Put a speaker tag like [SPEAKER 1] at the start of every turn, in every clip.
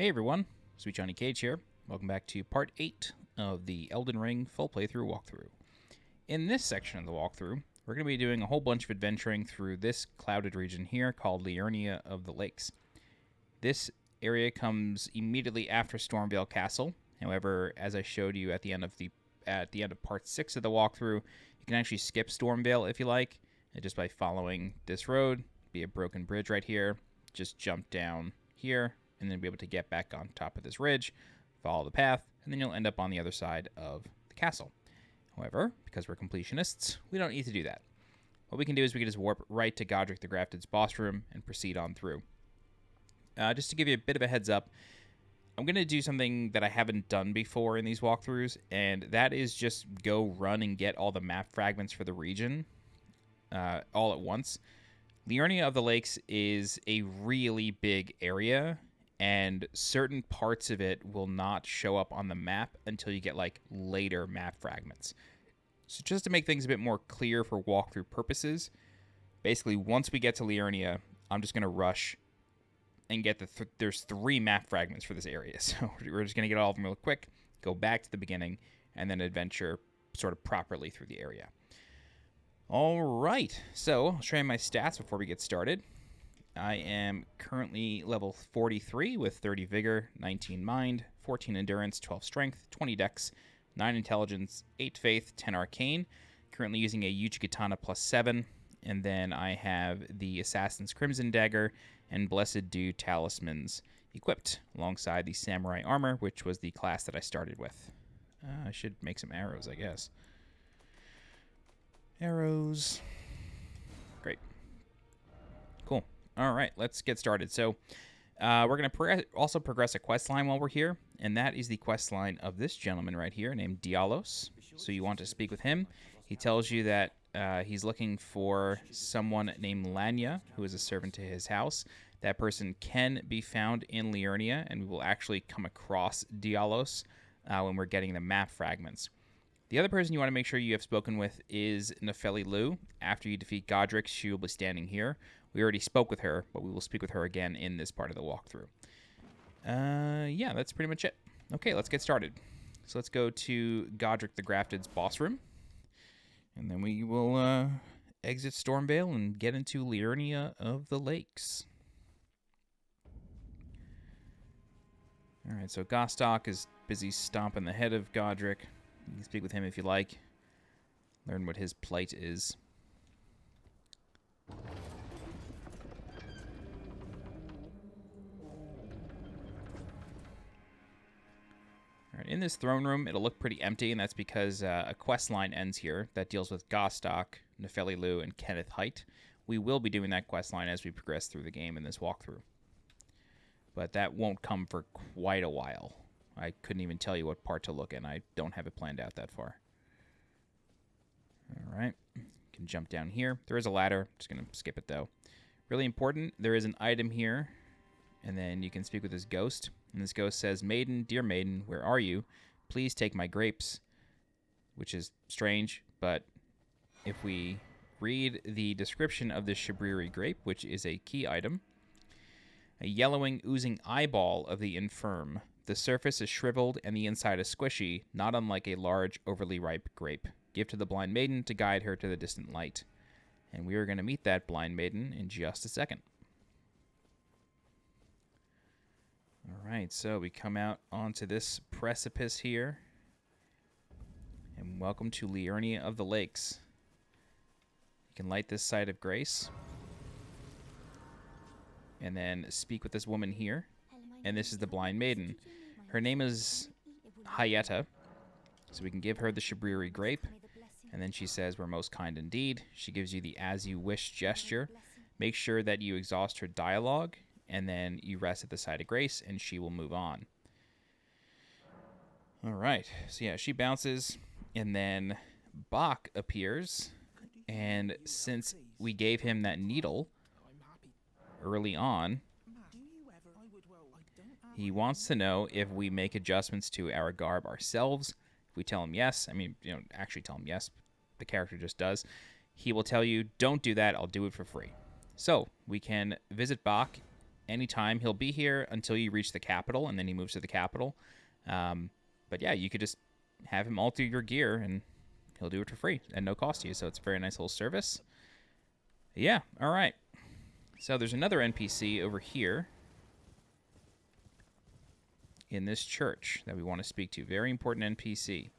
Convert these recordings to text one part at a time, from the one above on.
[SPEAKER 1] Hey everyone, SweetJohnnyCage here. Welcome back to part 8 of the Elden Ring full playthrough walkthrough. In this section of the walkthrough, we're going to be doing a whole bunch of adventuring through this clouded region here called Liurnia of the Lakes. This area comes immediately after Stormveil Castle. However, as I showed you at the end of part 6 of the walkthrough, you can actually skip Stormveil if you like, and just by following this road, be a broken bridge right here, just jump down here, and then be able to get back on top of this ridge, follow the path, and then you'll end up on the other side of the castle. However, because we're completionists, we don't need to do that. What we can do is we can just warp right to Godric the Grafted's boss room and proceed on through. Just to give you a bit of a heads up, I'm going to do something that I haven't done before in these walkthroughs, and that is just go run and get all the map fragments for the region all at once. Liurnia of the Lakes is a really big area, and certain parts of it will not show up on the map until you get like later map fragments. So just to make things a bit more clear for walkthrough purposes, basically once we get to Liurnia, I'm just going to rush and get there's 3 map fragments for this area. So we're just going to get all of them real quick, go back to the beginning, and then adventure sort of properly through the area. All right, so I'll show you my stats before we get started. I am currently level 43 with 30 Vigor, 19 Mind, 14 Endurance, 12 Strength, 20 Dex, 9 Intelligence, 8 Faith, 10 Arcane. Currently using a Uchigatana plus 7, and then I have the Assassin's Crimson Dagger and Blessed Dew Talismans equipped, alongside the Samurai Armor, which was the class that I started with. I should make some arrows, I guess. Arrows. Great. Cool. All right, let's get started. So we're going to also progress a quest line while we're here, and that is the quest line of this gentleman right here named Diallos. So you want to speak with him. He tells you that he's looking for someone named Liurnia, who is a servant to his house. That person can be found in Liurnia, and we will actually come across Diallos when we're getting the map fragments. The other person you want to make sure you have spoken with is Nepehli Loux. After you defeat Godric, she will be standing here. We already spoke with her, but we will speak with her again in this part of the walkthrough. Yeah, that's pretty much it. Okay, let's get started. So let's go to Godric the Grafted's boss room. And then we will exit Stormveil and get into Liurnia of the Lakes. Alright, so Gostok is busy stomping the head of Godric. You can speak with him if you like. Learn what his plight is. Alright, in this throne room, it'll look pretty empty, and that's because a quest line ends here that deals with Gostok, Nepehli Loux, and Kenneth Hyetta. We will be doing that quest line as we progress through the game in this walkthrough. But that won't come for quite a while. I couldn't even tell you what part to look in. I don't have it planned out that far. All right. Can jump down here. There is a ladder. Just going to skip it, though. Really important, there is an item here, and then you can speak with this ghost. And this ghost says, "Maiden, dear maiden, where are you? Please take my grapes." Which is strange, but if we read the description of this Shabriri grape, which is a key item, a yellowing, oozing eyeball of the infirm. The surface is shriveled and the inside is squishy, not unlike a large, overly ripe grape. Give to the blind maiden to guide her to the distant light. And we are going to meet that blind maiden in just a second. All right, so we come out onto this precipice here. And welcome to Liurnia of the Lakes. You can light this site of grace. And then speak with this woman here. And this is the blind maiden. Her name is Hyetta, so we can give her the Shabriri grape. And then she says, "We're most kind indeed." She gives you the as you wish gesture. Make sure that you exhaust her dialogue, and then you rest at the side of grace, and she will move on. All right, so yeah, she bounces, and then Bach appears. And since we gave him that needle early on, he wants to know if we make adjustments to our garb ourselves. If we tell him yes, actually tell him yes, the character just does, he will tell you, "Don't do that, I'll do it for free." So we can visit Bach anytime. He'll be here until you reach the capital, and then he moves to the capital. But yeah, you could just have him alter your gear, and he'll do it for free and no cost to you. So it's a very nice little service. Yeah, all right. So there's another NPC over here in this church that we want to speak to. Very important NPC.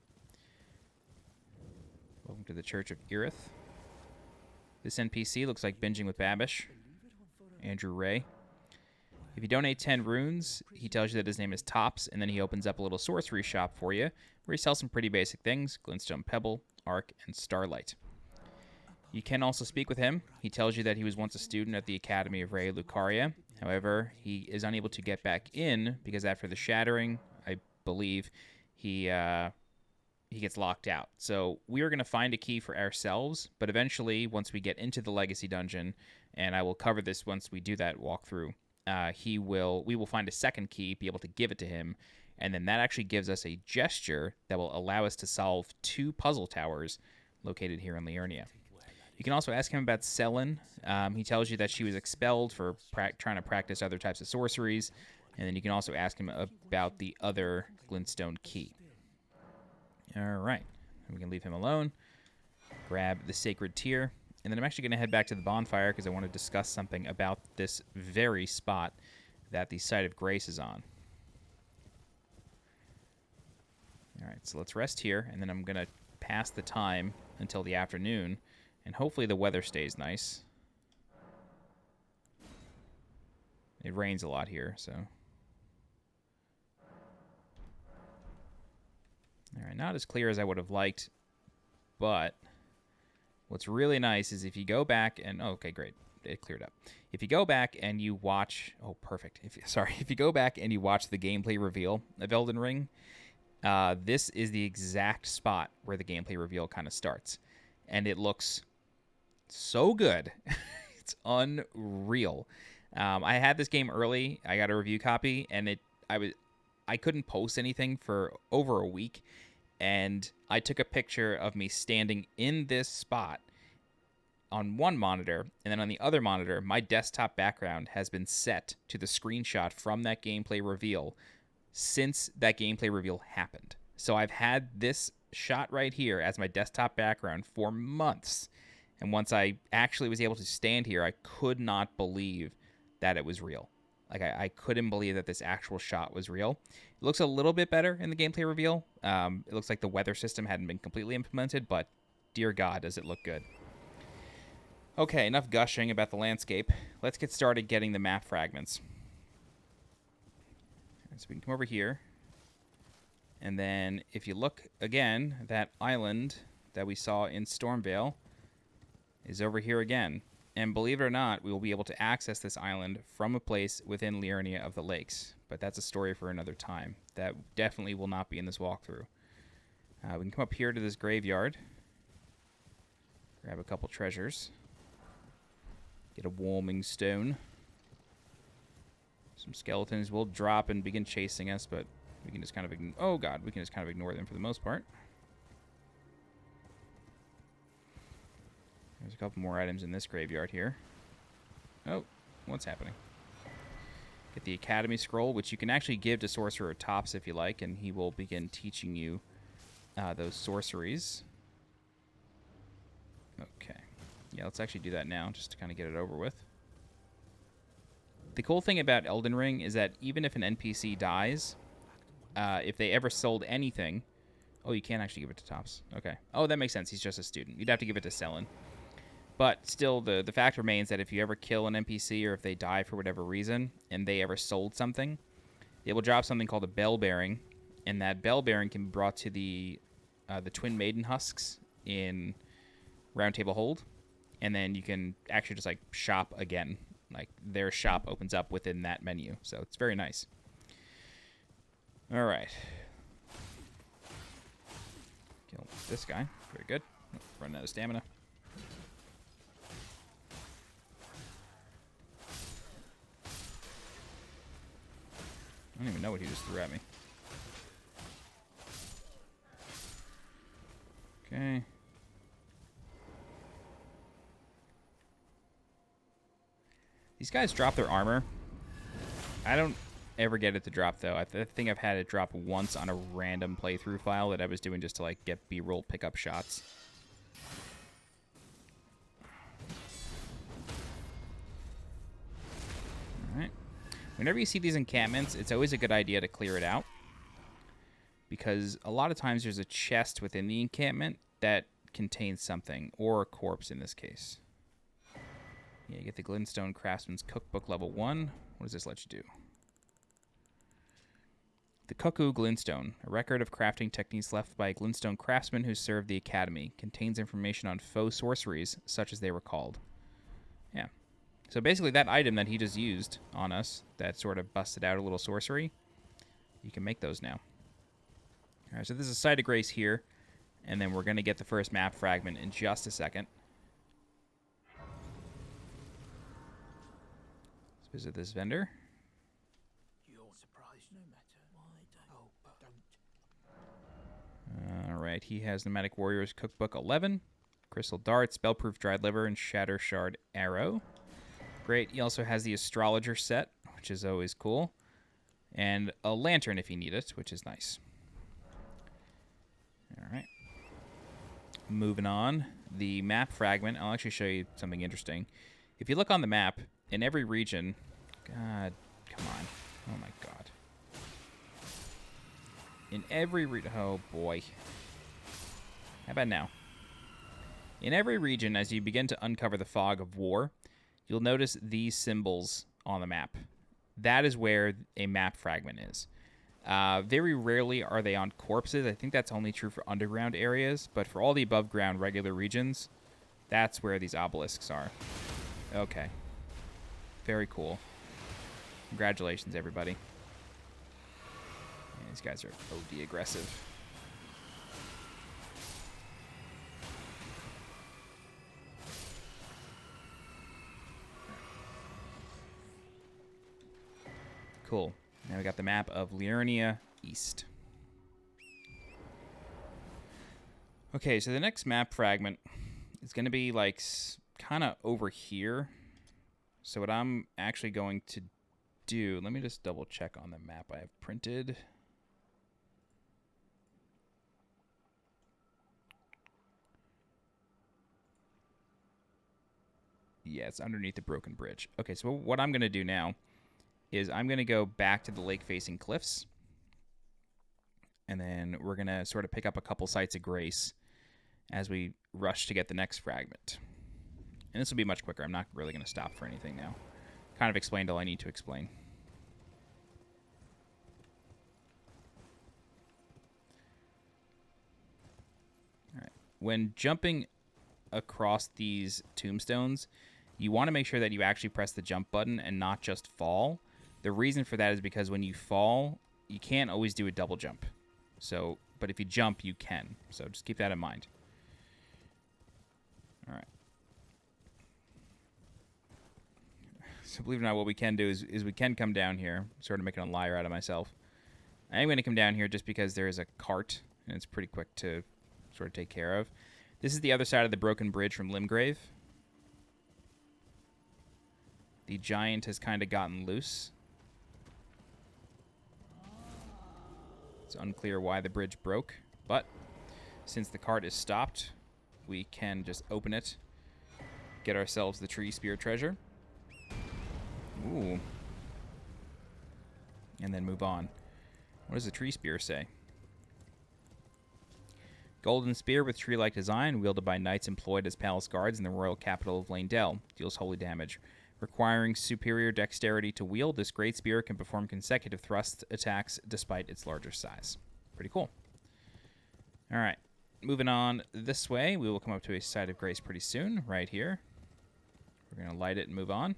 [SPEAKER 1] Welcome to the Church of Irith. This NPC looks like Binging with Babish. Andrew Ray. If you donate 10 runes, he tells you that his name is Thops, and then he opens up a little sorcery shop for you, where he sells some pretty basic things: Glintstone Pebble, Arc, and Starlight. You can also speak with him. He tells you that he was once a student at the Academy of Ray Lucaria. However, he is unable to get back in because after the Shattering, I believe, he gets locked out. So we are going to find a key for ourselves, but eventually, once we get into the Legacy Dungeon, and I will cover this once we do that walkthrough, we will find a second key, be able to give it to him, and then that actually gives us a gesture that will allow us to solve 2 puzzle towers located here in Liurnia. You can also ask him about Selin. He tells you that she was expelled for trying to practice other types of sorceries, and then you can also ask him about the other glintstone key. All right, we can leave him alone, grab the Sacred Tear, and then I'm actually going to head back to the bonfire because I want to discuss something about this very spot that the Site of Grace is on. All right, so let's rest here, and then I'm going to pass the time until the afternoon, and hopefully the weather stays nice. It rains a lot here, so... All right, not as clear as I would have liked, but what's really nice is if you go back and... Oh, okay, great. It cleared up. If you go back and you watch... Oh, perfect. If you go back and you watch the gameplay reveal of Elden Ring, this is the exact spot where the gameplay reveal kind of starts. And it looks so good. It's unreal. I had this game early. I got a review copy, and I couldn't post anything for over a week, and I took a picture of me standing in this spot on one monitor, and then on the other monitor, my desktop background has been set to the screenshot from that gameplay reveal since that gameplay reveal happened. So I've had this shot right here as my desktop background for months, and once I actually was able to stand here, I could not believe that it was real. Like, I couldn't believe that this actual shot was real. It looks a little bit better in the gameplay reveal. It looks like the weather system hadn't been completely implemented, but dear God, does it look good. Okay, enough gushing about the landscape. Let's get started getting the map fragments. So we can come over here. And then if you look again, that island that we saw in Stormveil is over here again. And believe it or not, we will be able to access this island from a place within Liurnia of the Lakes. But that's a story for another time. That definitely will not be in this walkthrough. We can come up here to this graveyard. Grab a couple treasures. Get a warming stone. Some skeletons will drop and begin chasing us, but we can just kind of we can just kind of ignore them for the most part. There's a couple more items in this graveyard here. Oh, what's happening? Get the Academy Scroll, which you can actually give to Sorcerer Thops if you like, and he will begin teaching you those sorceries. Okay. Yeah, let's actually do that now, just to kind of get it over with. The cool thing about Elden Ring is that even if an NPC dies, if they ever sold anything... Oh, you can't actually give it to Thops. Okay. Oh, that makes sense. He's just a student. You'd have to give it to Selin. But still, the fact remains that if you ever kill an NPC or if they die for whatever reason and they ever sold something, they will drop something called a Bell Bearing, and that Bell Bearing can be brought to the Twin Maiden Husks in Roundtable Hold, and then you can actually just, like, shop again. Like, their shop opens up within that menu, so it's very nice. All right. Kill this guy. Very good. Running out of stamina. I don't even know what he just threw at me. Okay. These guys drop their armor I don't ever get it to drop, though. I think I've had it drop once on a random playthrough file that I was doing just to, like, get B-roll pickup shots. Alright. Whenever you see these encampments, it's always a good idea to clear it out. Because a lot of times there's a chest within the encampment that contains something, or a corpse in this case. Yeah, you get the Glintstone Craftsman's Cookbook level 1. What does this let you do? The Cuckoo Glintstone, a record of crafting techniques left by a Glintstone craftsman who served the Academy, contains information on faux sorceries, such as they were called. Yeah. So basically that item that he just used on us, that sort of busted out a little sorcery, you can make those now. Alright, so this is a Site of Grace here, and then we're going to get the first map fragment in just a second. Let's visit this vendor. Alright, he has Nomadic Warriors Cookbook 11, Crystal Dart, Spellproof Dried Liver, and Shatter Shard Arrow. Great. He also has the Astrologer set, which is always cool, and a Lantern if you need it, which is nice. Alright. Moving on, the map fragment. I'll actually show you something interesting. If you look on the map, in every region... God, come on. Oh my god. In every oh boy. How about now? In every region, as you begin to uncover the fog of war, you'll notice these symbols on the map. That is where a map fragment is. Very rarely are they on corpses. I think that's only true for underground areas, but for all the above ground regular regions, that's where these obelisks are. Okay. Very cool. Congratulations, everybody. These guys are OD aggressive. Cool. Now we got the map of Liurnia East. Okay, so the next map fragment is going to be like kind of over here. So what I'm actually going to do, let me just double check on the map I have printed. Yeah, it's underneath the broken bridge. Okay, so what I'm going to do now is I'm going to go back to the lake-facing cliffs. And then we're going to sort of pick up a couple sites of grace as we rush to get the next fragment. And this will be much quicker. I'm not really going to stop for anything now. Kind of explained all I need to explain. All right. When jumping across these tombstones, you want to make sure that you actually press the jump button and not just fall. The reason for that is because when you fall, you can't always do a double jump. So, but if you jump, you can. So just keep that in mind. All right. So believe it or not, what we can do is we can come down here, sort of making a liar out of myself. I am going to come down here just because there is a cart, and it's pretty quick to sort of take care of. This is the other side of the broken bridge from Limgrave. The giant has kind of gotten loose. It's unclear why the bridge broke, but since the cart is stopped, we can just open it, get ourselves the tree spear treasure. Ooh. And then move on. What does the tree spear say? Golden spear with tree-like design, wielded by knights employed as palace guards in the royal capital of Lanedell. Deals holy damage. Requiring superior dexterity to wield, this great spear can perform consecutive thrust attacks despite its larger size. Pretty cool. All right. Moving on this way, we will come up to a site of grace pretty soon, right here. We're going to light it and move on.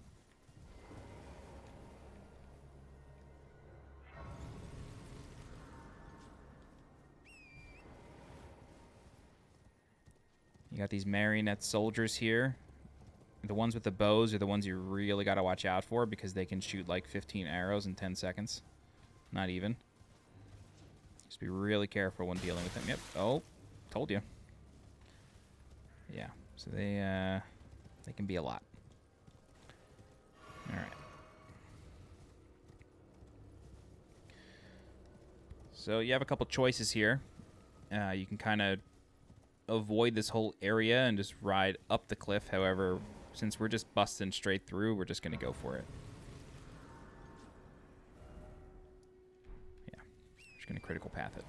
[SPEAKER 1] You got these marionette soldiers here. The ones with the bows are the ones you really got to watch out for because they can shoot like 15 arrows in 10 seconds. Not even. Just be really careful when dealing with them. Yep. Oh, told you. Yeah. So they can be a lot. All right. So you have a couple choices here. You can kind of avoid this whole area and just ride up the cliff. However, since we're just busting straight through, we're just going to go for it. Yeah, just going to critical path it.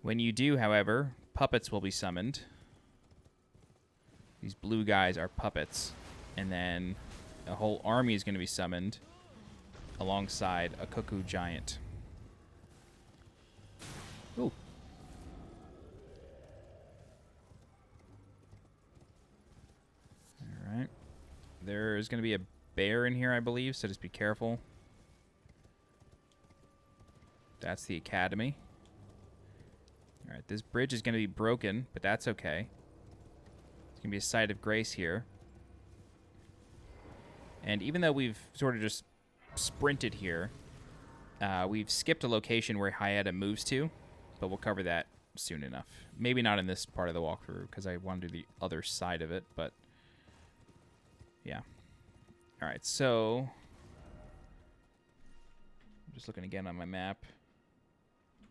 [SPEAKER 1] When you do, however, puppets will be summoned. These blue guys are puppets. And then a whole army is going to be summoned alongside a cuckoo giant. Ooh. Alright. There's going to be a bear in here, I believe, so just be careful. That's the academy. Alright, this bridge is going to be broken, but that's okay. It's going to be a site of grace here. And even though we've sort of just sprinted here, we've skipped a location where Hyetta moves to, but we'll cover that soon enough. Maybe not in this part of the walkthrough, because I want to do the other side of it, but yeah. Alright, so I'm just looking again on my map.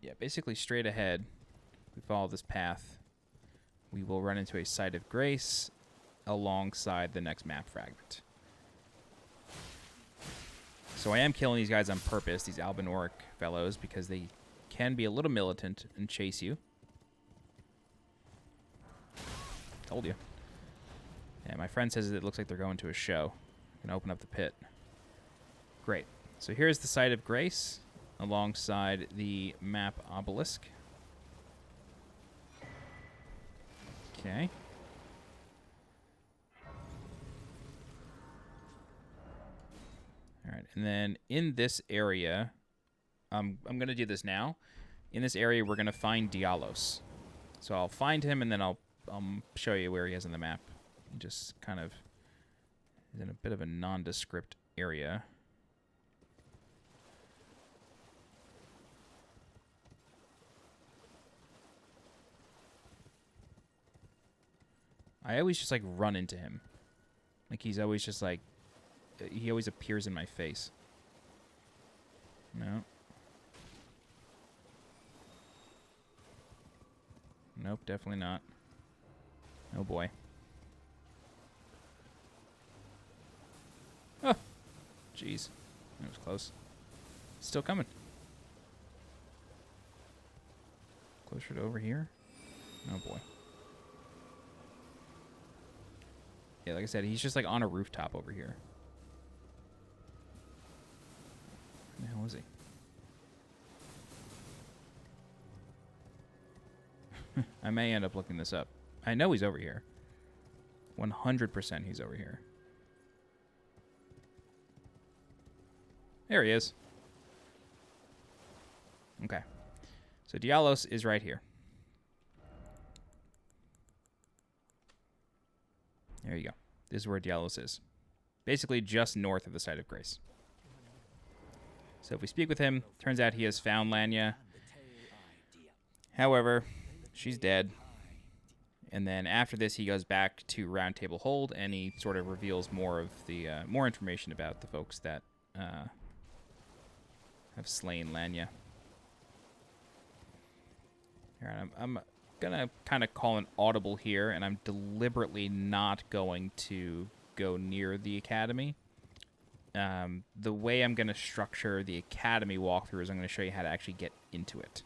[SPEAKER 1] Yeah, basically straight ahead, we follow this path, we will run into a site of grace alongside the next map fragment. So I am killing these guys on purpose, these Albinauric fellows, because they can be a little militant and chase you. Told you. Yeah, my friend says it looks like they're going to a show. I'm gonna open up the pit. Great. So here's the site of grace alongside the map obelisk. Okay. All right, and then in this area, I'm going to do this now. In this area, we're going to find Diallos. So I'll find him, and then I'll show you where he is on the map. He just kind of is in a bit of a nondescript area. I always just, like, run into him. Like, he's always just, like, he always appears in my face. No. Nope, definitely not. Oh boy. Oh! Jeez. That was close. Still coming. Closer to over here? Oh boy. Yeah, like I said, he's just like on a rooftop over here. Where the hell is he? I may end up looking this up. I know he's over here. 100% he's over here. There he is. Okay. So Diallos is right here. There you go. This is where Diallos is. Basically just north of the site of grace. So if we speak with him, turns out he has found Liurnia. However, she's dead. And then after this, he goes back to Roundtable Hold, and he sort of reveals more of the more information about the folks that have slain Liurnia. All right, I'm gonna kind of call an audible here, and I'm deliberately not going to go near the academy. The way I'm going to structure the academy walkthrough is I'm going to show you how to actually get into it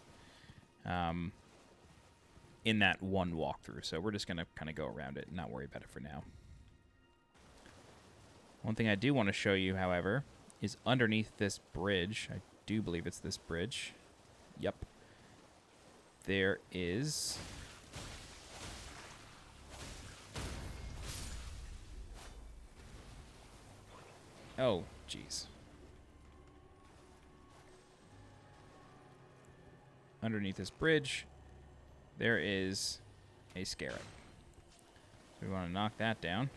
[SPEAKER 1] in that one walkthrough. So we're just going to kind of go around it and not worry about it for now. One thing I do want to show you, however, is underneath this bridge. I do believe it's this bridge. Yep. There is... Oh, jeez. Underneath this bridge, there is a scarab. So we want to knock that down.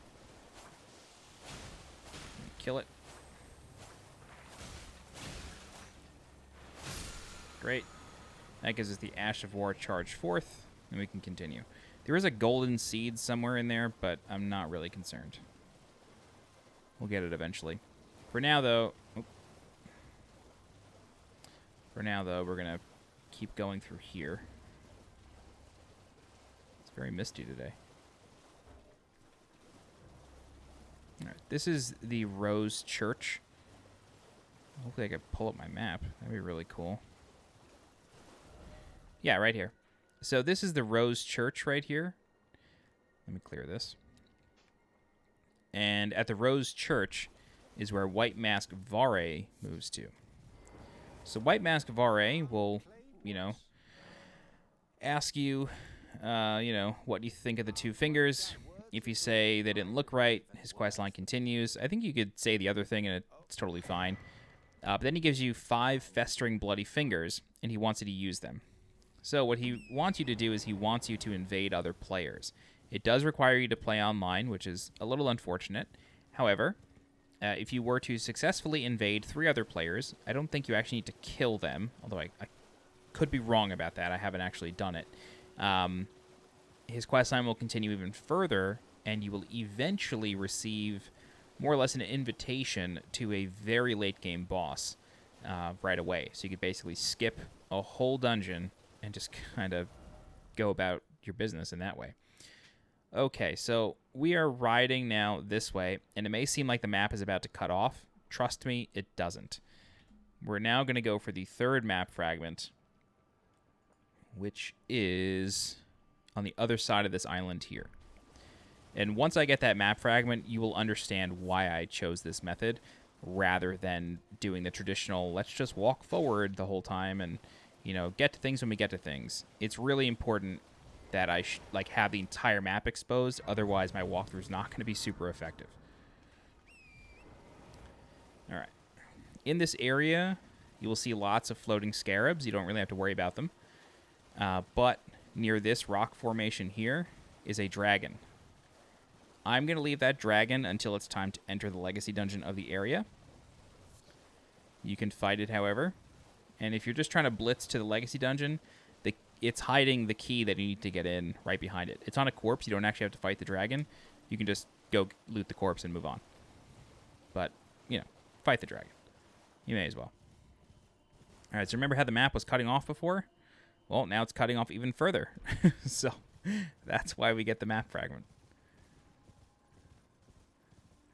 [SPEAKER 1] Kill it. Great. That gives us the Ash of War charged forth, and we can continue. There is a golden seed somewhere in there, but I'm not really concerned. We'll get it eventually. For now, though... For now, though, we're going to keep going through here. It's very misty today. All right, this is the Rose Church. Hopefully I could pull up my map. That'd be really cool. Yeah, right here. So this is the Rose Church right here. Let me clear this. And at the Rose Church is where White Mask Varre moves to. So White Mask Varre will, you know, ask you, what you think of the two fingers. If you say they didn't look right, his questline continues. I think you could say the other thing and it's totally fine. But then he gives you 5 festering bloody fingers, and he wants you to use them. So what he wants you to do is he wants you to invade other players. It does require you to play online, which is a little unfortunate. However, if you were to successfully invade 3 other players, I don't think you actually need to kill them, although I could be wrong about that. I haven't actually done it. His questline will continue even further, and you will eventually receive more or less an invitation to a very late-game boss right away. So you could basically skip a whole dungeon and just kind of go about your business in that way. Okay, so we are riding now this way, and it may seem like the map is about to cut off. Trust me, it doesn't. We're now going to go for the 3rd map fragment, which is on the other side of this island here. And once I get that map fragment, you will understand why I chose this method rather than doing the traditional, let's just walk forward the whole time and, get to things when we get to things. It's really important that I have the entire map exposed. Otherwise, my walkthrough is not going to be super effective. All right. In this area, you will see lots of floating scarabs. You don't really have to worry about them. But near this rock formation here is a dragon. I'm going to leave that dragon until it's time to enter the legacy dungeon of the area. You can fight it, however. And if you're just trying to blitz to the legacy dungeon, it's hiding the key that you need to get in right behind it. It's on a corpse. You don't actually have to fight the dragon. You can just go loot the corpse and move on. But, fight the dragon. You may as well. All right, so remember how the map was cutting off before? Well, now it's cutting off even further. So that's why we get the map fragment.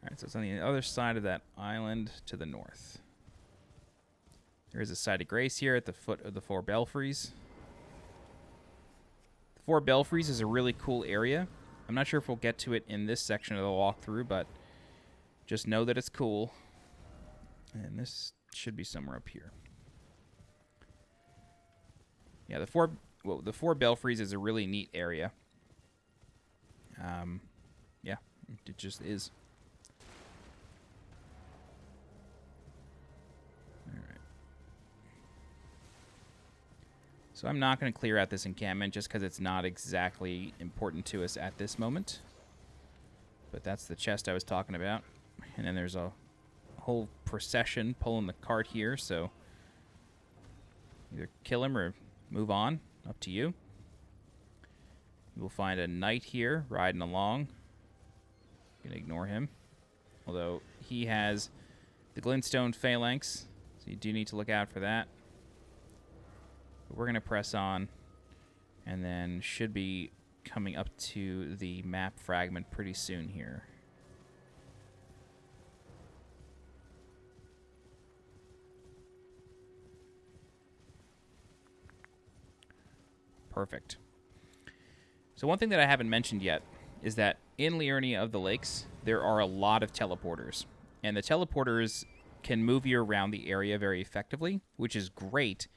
[SPEAKER 1] All right, so it's on the other side of that island to the north. There is a site of grace here at the foot of the 4 belfries. The 4 belfries is a really cool area. I'm not sure if we'll get to it in this section of the walkthrough, but just know that it's cool. And this should be somewhere up here. Yeah, the four belfries is a really neat area. Yeah, it just is. So I'm not going to clear out this encampment just because it's not exactly important to us at this moment. But that's the chest I was talking about. And then there's a whole procession pulling the cart here, so either kill him or move on. Up to you. You will find a knight here riding along. Going to ignore him. Although he has the glintstone phalanx, so you do need to look out for that. But we're going to press on, and then should be coming up to the map fragment pretty soon here. Perfect. So one thing that I haven't mentioned yet is that in Liurnia of the Lakes, there are a lot of teleporters. And the teleporters can move you around the area very effectively, which is great.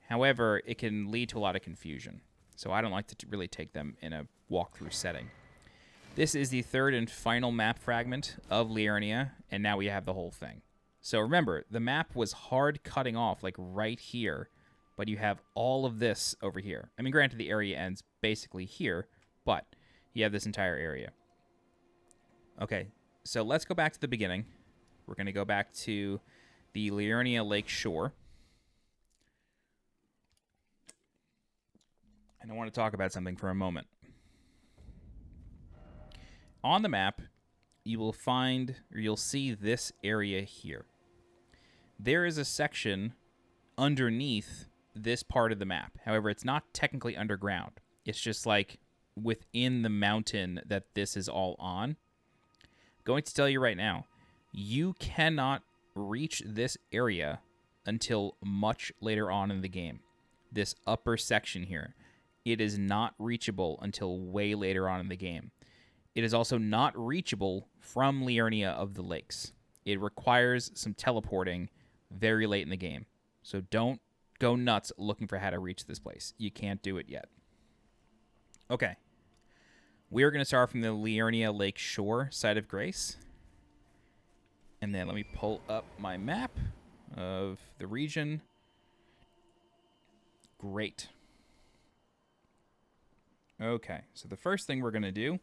[SPEAKER 1] However, it can lead to a lot of confusion. So I don't like to really take them in a walkthrough setting. This is the 3rd and final map fragment of Liurnia, and now we have the whole thing. So remember, the map was hard cutting off, like right here, but you have all of this over here. I mean, granted, the area ends basically here, but you have this entire area. Okay, so let's go back to the beginning. We're going to go back to the Liurnia Lake shore. And I want to talk about something for a moment. On the map, you will find, or you'll see this area here. There is a section underneath this part of the map. However, it's not technically underground. It's just like within the mountain that this is all on. Going to tell you right now, you cannot reach this area until much later on in the game. This upper section here, it is not reachable until way later on in the game. It is also not reachable from Liurnia of the Lakes. It requires some teleporting very late in the game. So don't go nuts looking for how to reach this place. You can't do it yet. Okay. We are going to start from the Liurnia Lake Shore side of Grace. And then let me pull up my map of the region. Great. Okay, so the first thing we're going to do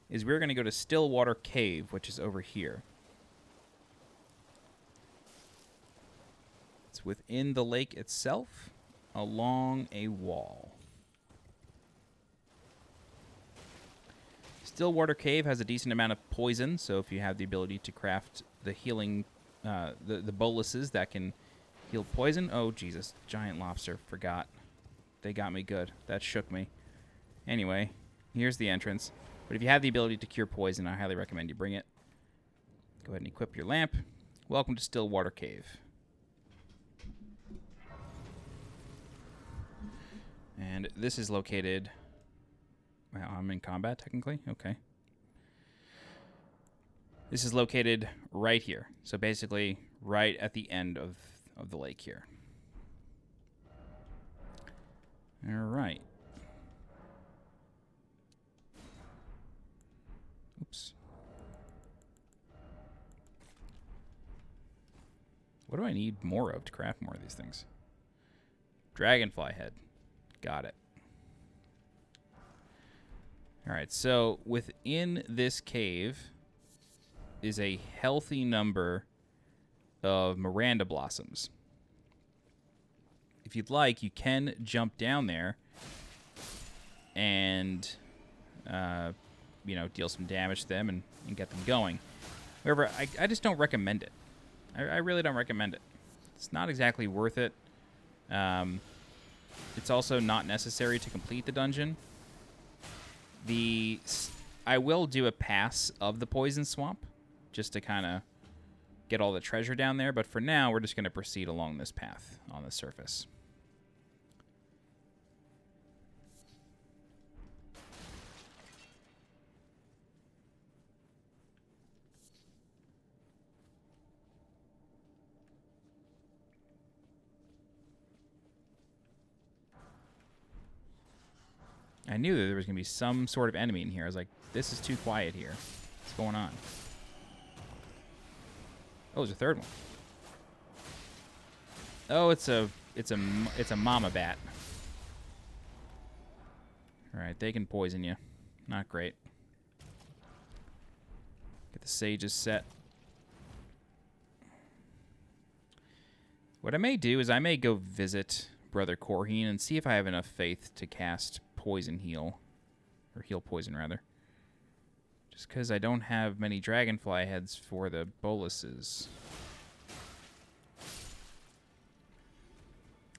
[SPEAKER 1] is we're going to go to Stillwater Cave, which is over here. It's within the lake itself, along a wall. Stillwater Cave has a decent amount of poison, so if you have the ability to craft the healing, the boluses that can heal poison. Oh, Jesus. Giant lobster. Forgot. They got me good. That shook me. Anyway, here's the entrance. But if you have the ability to cure poison, I highly recommend you bring it. Go ahead and equip your lamp. Welcome to Stillwater Cave. And this is located... Well, I'm in combat, technically. Okay. This is located right here. So basically, right at the end of the lake here. All right. Oops. What do I need more of to craft more of these things? Dragonfly head. Got it. All right, so within this cave is a healthy number of Miranda blossoms. If you'd like, you can jump down there and, deal some damage to them and get them going. However, I just don't recommend it. I really don't recommend it. It's not exactly worth it. It's also not necessary to complete the dungeon. I will do a pass of the poison swamp just to kind of get all the treasure down there, but for now we're just going to proceed along this path on the surface. I knew that there was going to be some sort of enemy in here. I was like, this is too quiet here. What's going on? Oh, there's a third one. Oh, it's a mama bat. All right, they can poison you. Not great. Get the sages set. What I may do is I may go visit Brother Corheen and see if I have enough faith to cast poison heal. Or heal poison, rather. Just because I don't have many dragonfly heads for the boluses.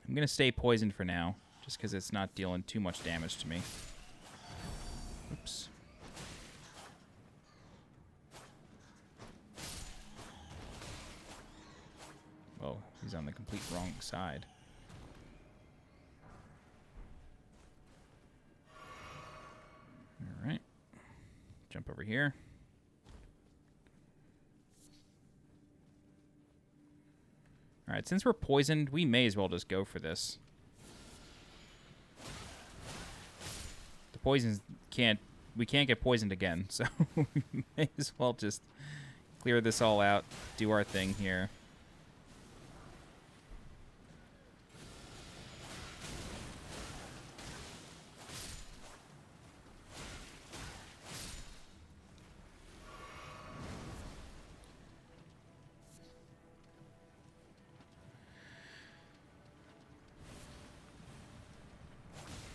[SPEAKER 1] I'm going to stay poisoned for now, just because it's not dealing too much damage to me. Oops. Oh, he's on the complete wrong side. All right. Jump over here. All right, since we're poisoned, we may as well just go for this. The poisons we can't get poisoned again, so we may as well just clear this all out, do our thing here.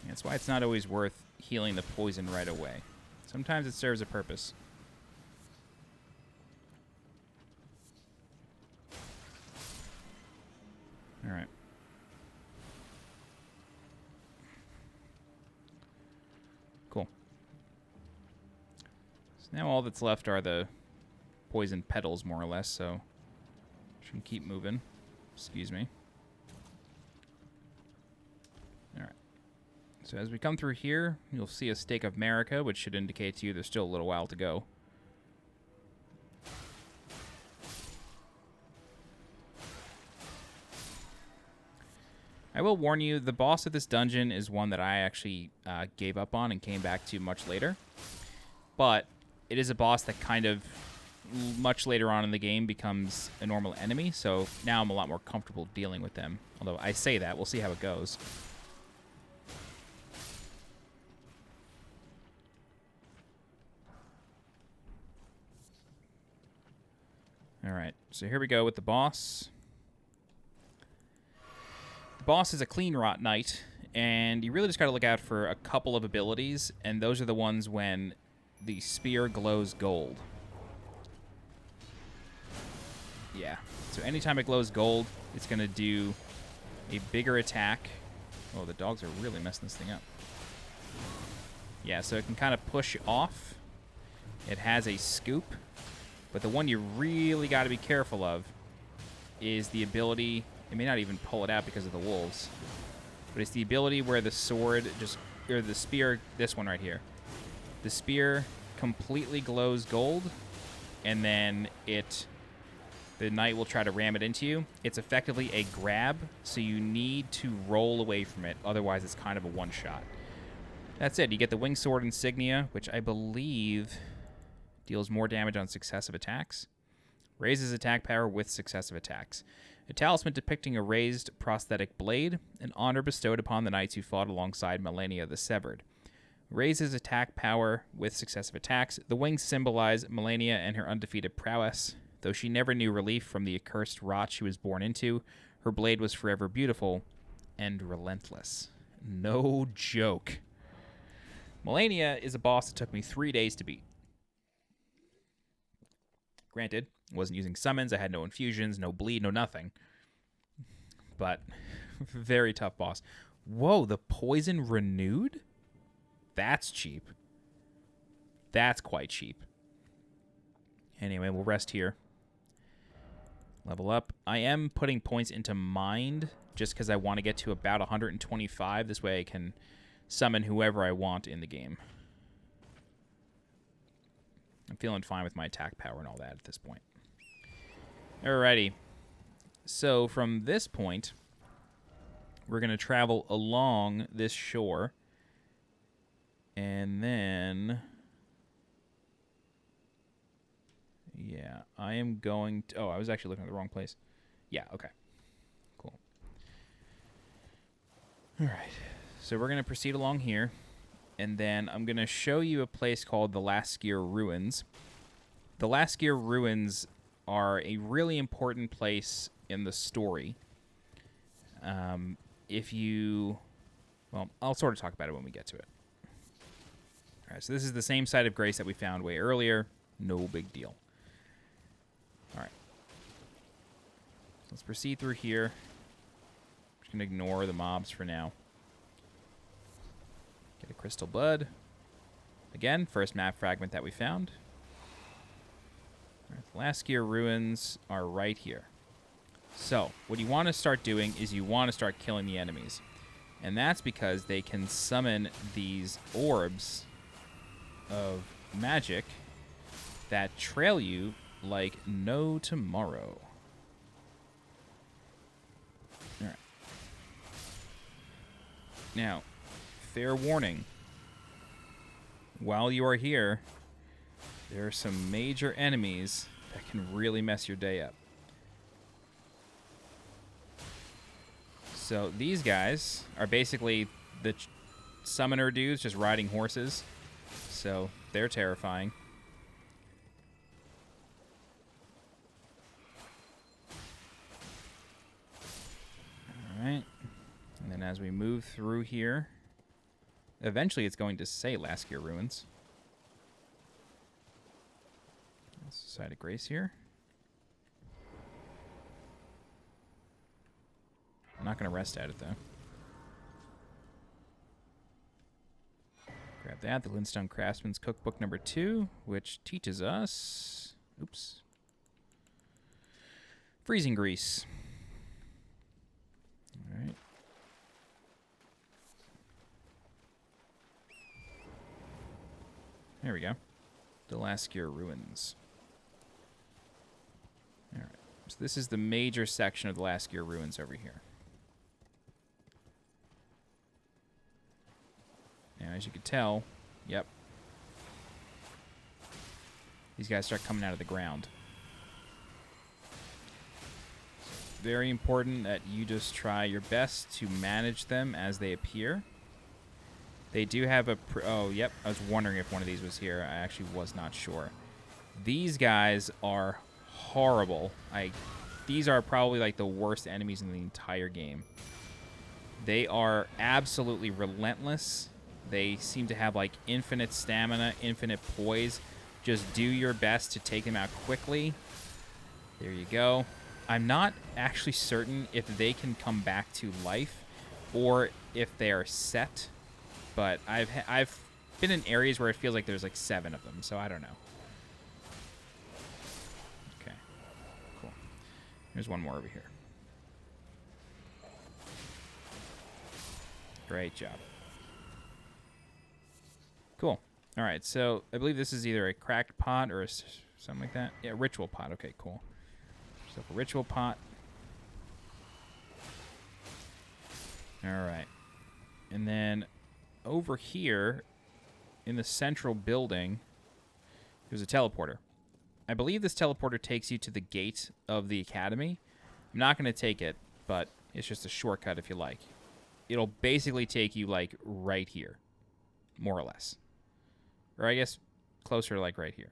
[SPEAKER 1] That's why it's not always worth healing the poison right away. Sometimes it serves a purpose. All right. Now all that's left are the poison petals, more or less, so we can keep moving. Excuse me. Alright. So as we come through here, you'll see a stake of Marika, which should indicate to you there's still a little while to go. I will warn you, the boss of this dungeon is one that I actually gave up on and came back to much later. But it is a boss that kind of, much later on in the game, becomes a normal enemy. So now I'm a lot more comfortable dealing with them. Although I say that, we'll see how it goes. Alright, so here we go with the boss. The boss is a Cleanrot Knight, and you really just got to look out for a couple of abilities, and those are the ones when the spear glows gold. Yeah, so anytime it glows gold, it's going to do a bigger attack. Oh, the dogs are really messing this thing up. Yeah, so it can kind of push off. It has a scoop, but the one you really got to be careful of is the ability. It may not even pull it out because of the wolves, but it's the ability where the sword just, or the spear, this one right here. The spear completely glows gold, and then the knight will try to ram it into you. It's effectively a grab, so you need to roll away from it, otherwise it's kind of a one-shot. That's it. You get the winged sword insignia, which I believe deals more damage on successive attacks. Raises attack power with successive attacks. A talisman depicting a raised prosthetic blade, an honor bestowed upon the knights who fought alongside Malenia the Severed. Raises attack power with successive attacks. The wings symbolize Malenia and her undefeated prowess. Though she never knew relief from the accursed rot she was born into, her blade was forever beautiful and relentless. No joke. Malenia is a boss that took me 3 days to beat. Granted, I wasn't using summons, I had no infusions, no bleed, no nothing. But, very tough boss. Whoa, the poison renewed? That's cheap. That's quite cheap. Anyway, we'll rest here. Level up. I am putting points into Mind, just because I want to get to about 125. This way I can summon whoever I want in the game. I'm feeling fine with my attack power and all that at this point. Alrighty. So from this point, we're going to travel along this shore. And then... yeah, I am going to... oh, I was actually looking at the wrong place. Yeah, okay. Cool. Alright. So we're going to proceed along here. And then I'm going to show you a place called the Laskyar Ruins. The Laskyar Ruins are a really important place in the story. If you... well, I'll sort of talk about it when we get to it. Alright, so this is the same site of grace that we found way earlier. No big deal. Alright. Let's proceed through here. I'm just going to ignore the mobs for now. Get a crystal bud. Again, first map fragment that we found. All right, the Laskyar Ruins are right here. So, what you want to start doing is you want to start killing the enemies. And that's because they can summon these orbs of magic that trail you like no tomorrow. All right. Now, fair warning. While you are here, there are some major enemies that can really mess your day up. So these guys are basically the summoner dudes just riding horses. So they're terrifying. Alright. And then as we move through here, eventually it's going to say Laskyar Ruins. Side of Grace here. I'm not going to rest at it, though. Grab that. The Linstone Craftsman's Cookbook number 2, which teaches us... Oops. Freezing grease. All right. There we go. The Laskyar Ruins. All right. So this is the major section of the Laskyar Ruins over here. Now, as you can tell, yep. These guys start coming out of the ground. Very important that you just try your best to manage them as they appear. They do have a... oh, yep. I was wondering if one of these was here. I actually was not sure. These guys are horrible. These are probably like the worst enemies in the entire game. They are absolutely relentless. They seem to have like infinite stamina, infinite poise. Just do your best to take them out quickly. There you go. I'm not actually certain if they can come back to life or if they are set. But I've been in areas where it feels like there's like 7 of them, so I don't know. Okay, cool. There's one more over here. Great job. Cool. All right, so I believe this is either a cracked pot or something like that. Yeah, ritual pot. Okay, cool. So a ritual pot. All right. And then over here in the central building, there's a teleporter. I believe this teleporter takes you to the gate of the academy. I'm not going to take it, but it's just a shortcut if you like. It'll basically take you like right here, more or less. Or I guess closer, like right here.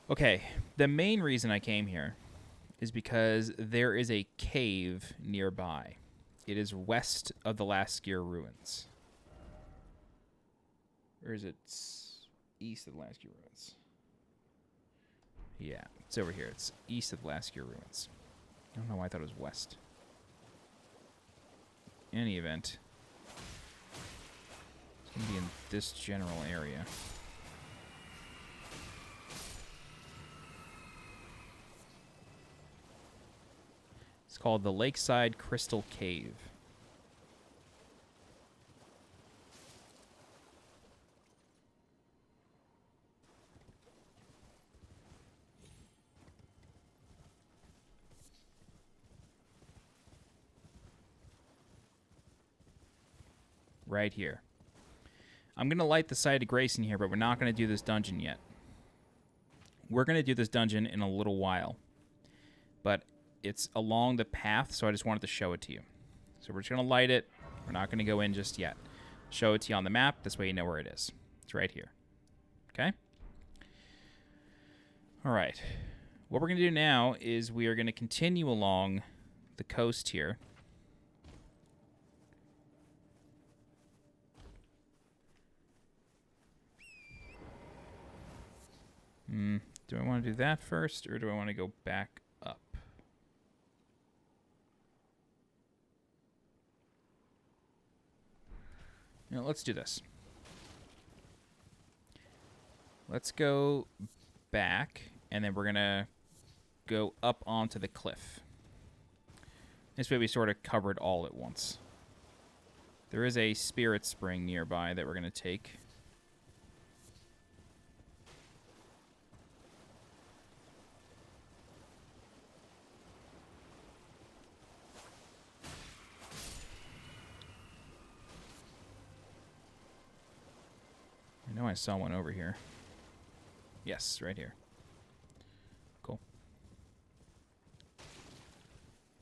[SPEAKER 1] Okay, the main reason I came here is because there is a cave nearby. It is west of the Laskyar Ruins. Or is it east of the Laskyar Ruins? Yeah, it's over here. It's east of the Laskyar Ruins. I don't know why I thought it was west. In any event, it's going to be in this general area. It's called the Lakeside Crystal Cave. Right here. I'm going to light the Site of Grace in here, but we're not going to do this dungeon yet. We're going to do this dungeon in a little while. But it's along the path, so I just wanted to show it to you. So we're just going to light it. We're not going to go in just yet. Show it to you on the map. This way you know where it is. It's right here. Okay? All right. What we're going to do now is we are going to continue along the coast here. Do I want to do that first, or do I want to go back up? You know, let's do this. Let's go back, and then we're going to go up onto the cliff. This way we sort of cover it all at once. There is a spirit spring nearby that we're going to take. I know I saw one over here. Yes, right here. Cool.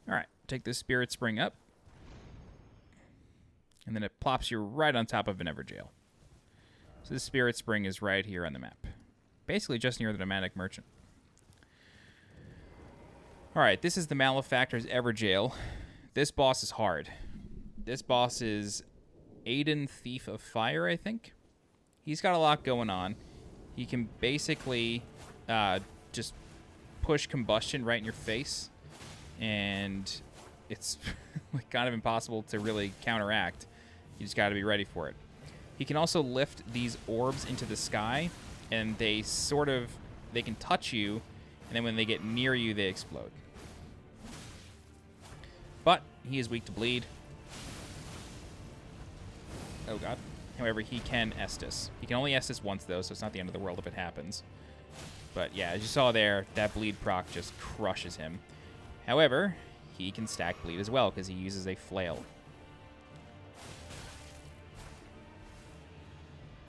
[SPEAKER 1] All right, take this spirit spring up. And then it plops you right on top of an Evergaol. So this spirit spring is right here on the map. Basically just near the Nomadic Merchant. All right, this is the Malefactor's Evergaol. This boss is hard. This boss is Adan, Thief of Fire, I think. He's got a lot going on. He can basically just push combustion right in your face, and it's like kind of impossible to really counteract. You just got to be ready for it. He can also lift these orbs into the sky, and they can touch you, and then when they get near you, they explode. But he is weak to bleed. Oh god. However, he can Estus. He can only Estus once, though, so it's not the end of the world if it happens. But yeah, as you saw there, that bleed proc just crushes him. However, he can stack bleed as well, because he uses a flail.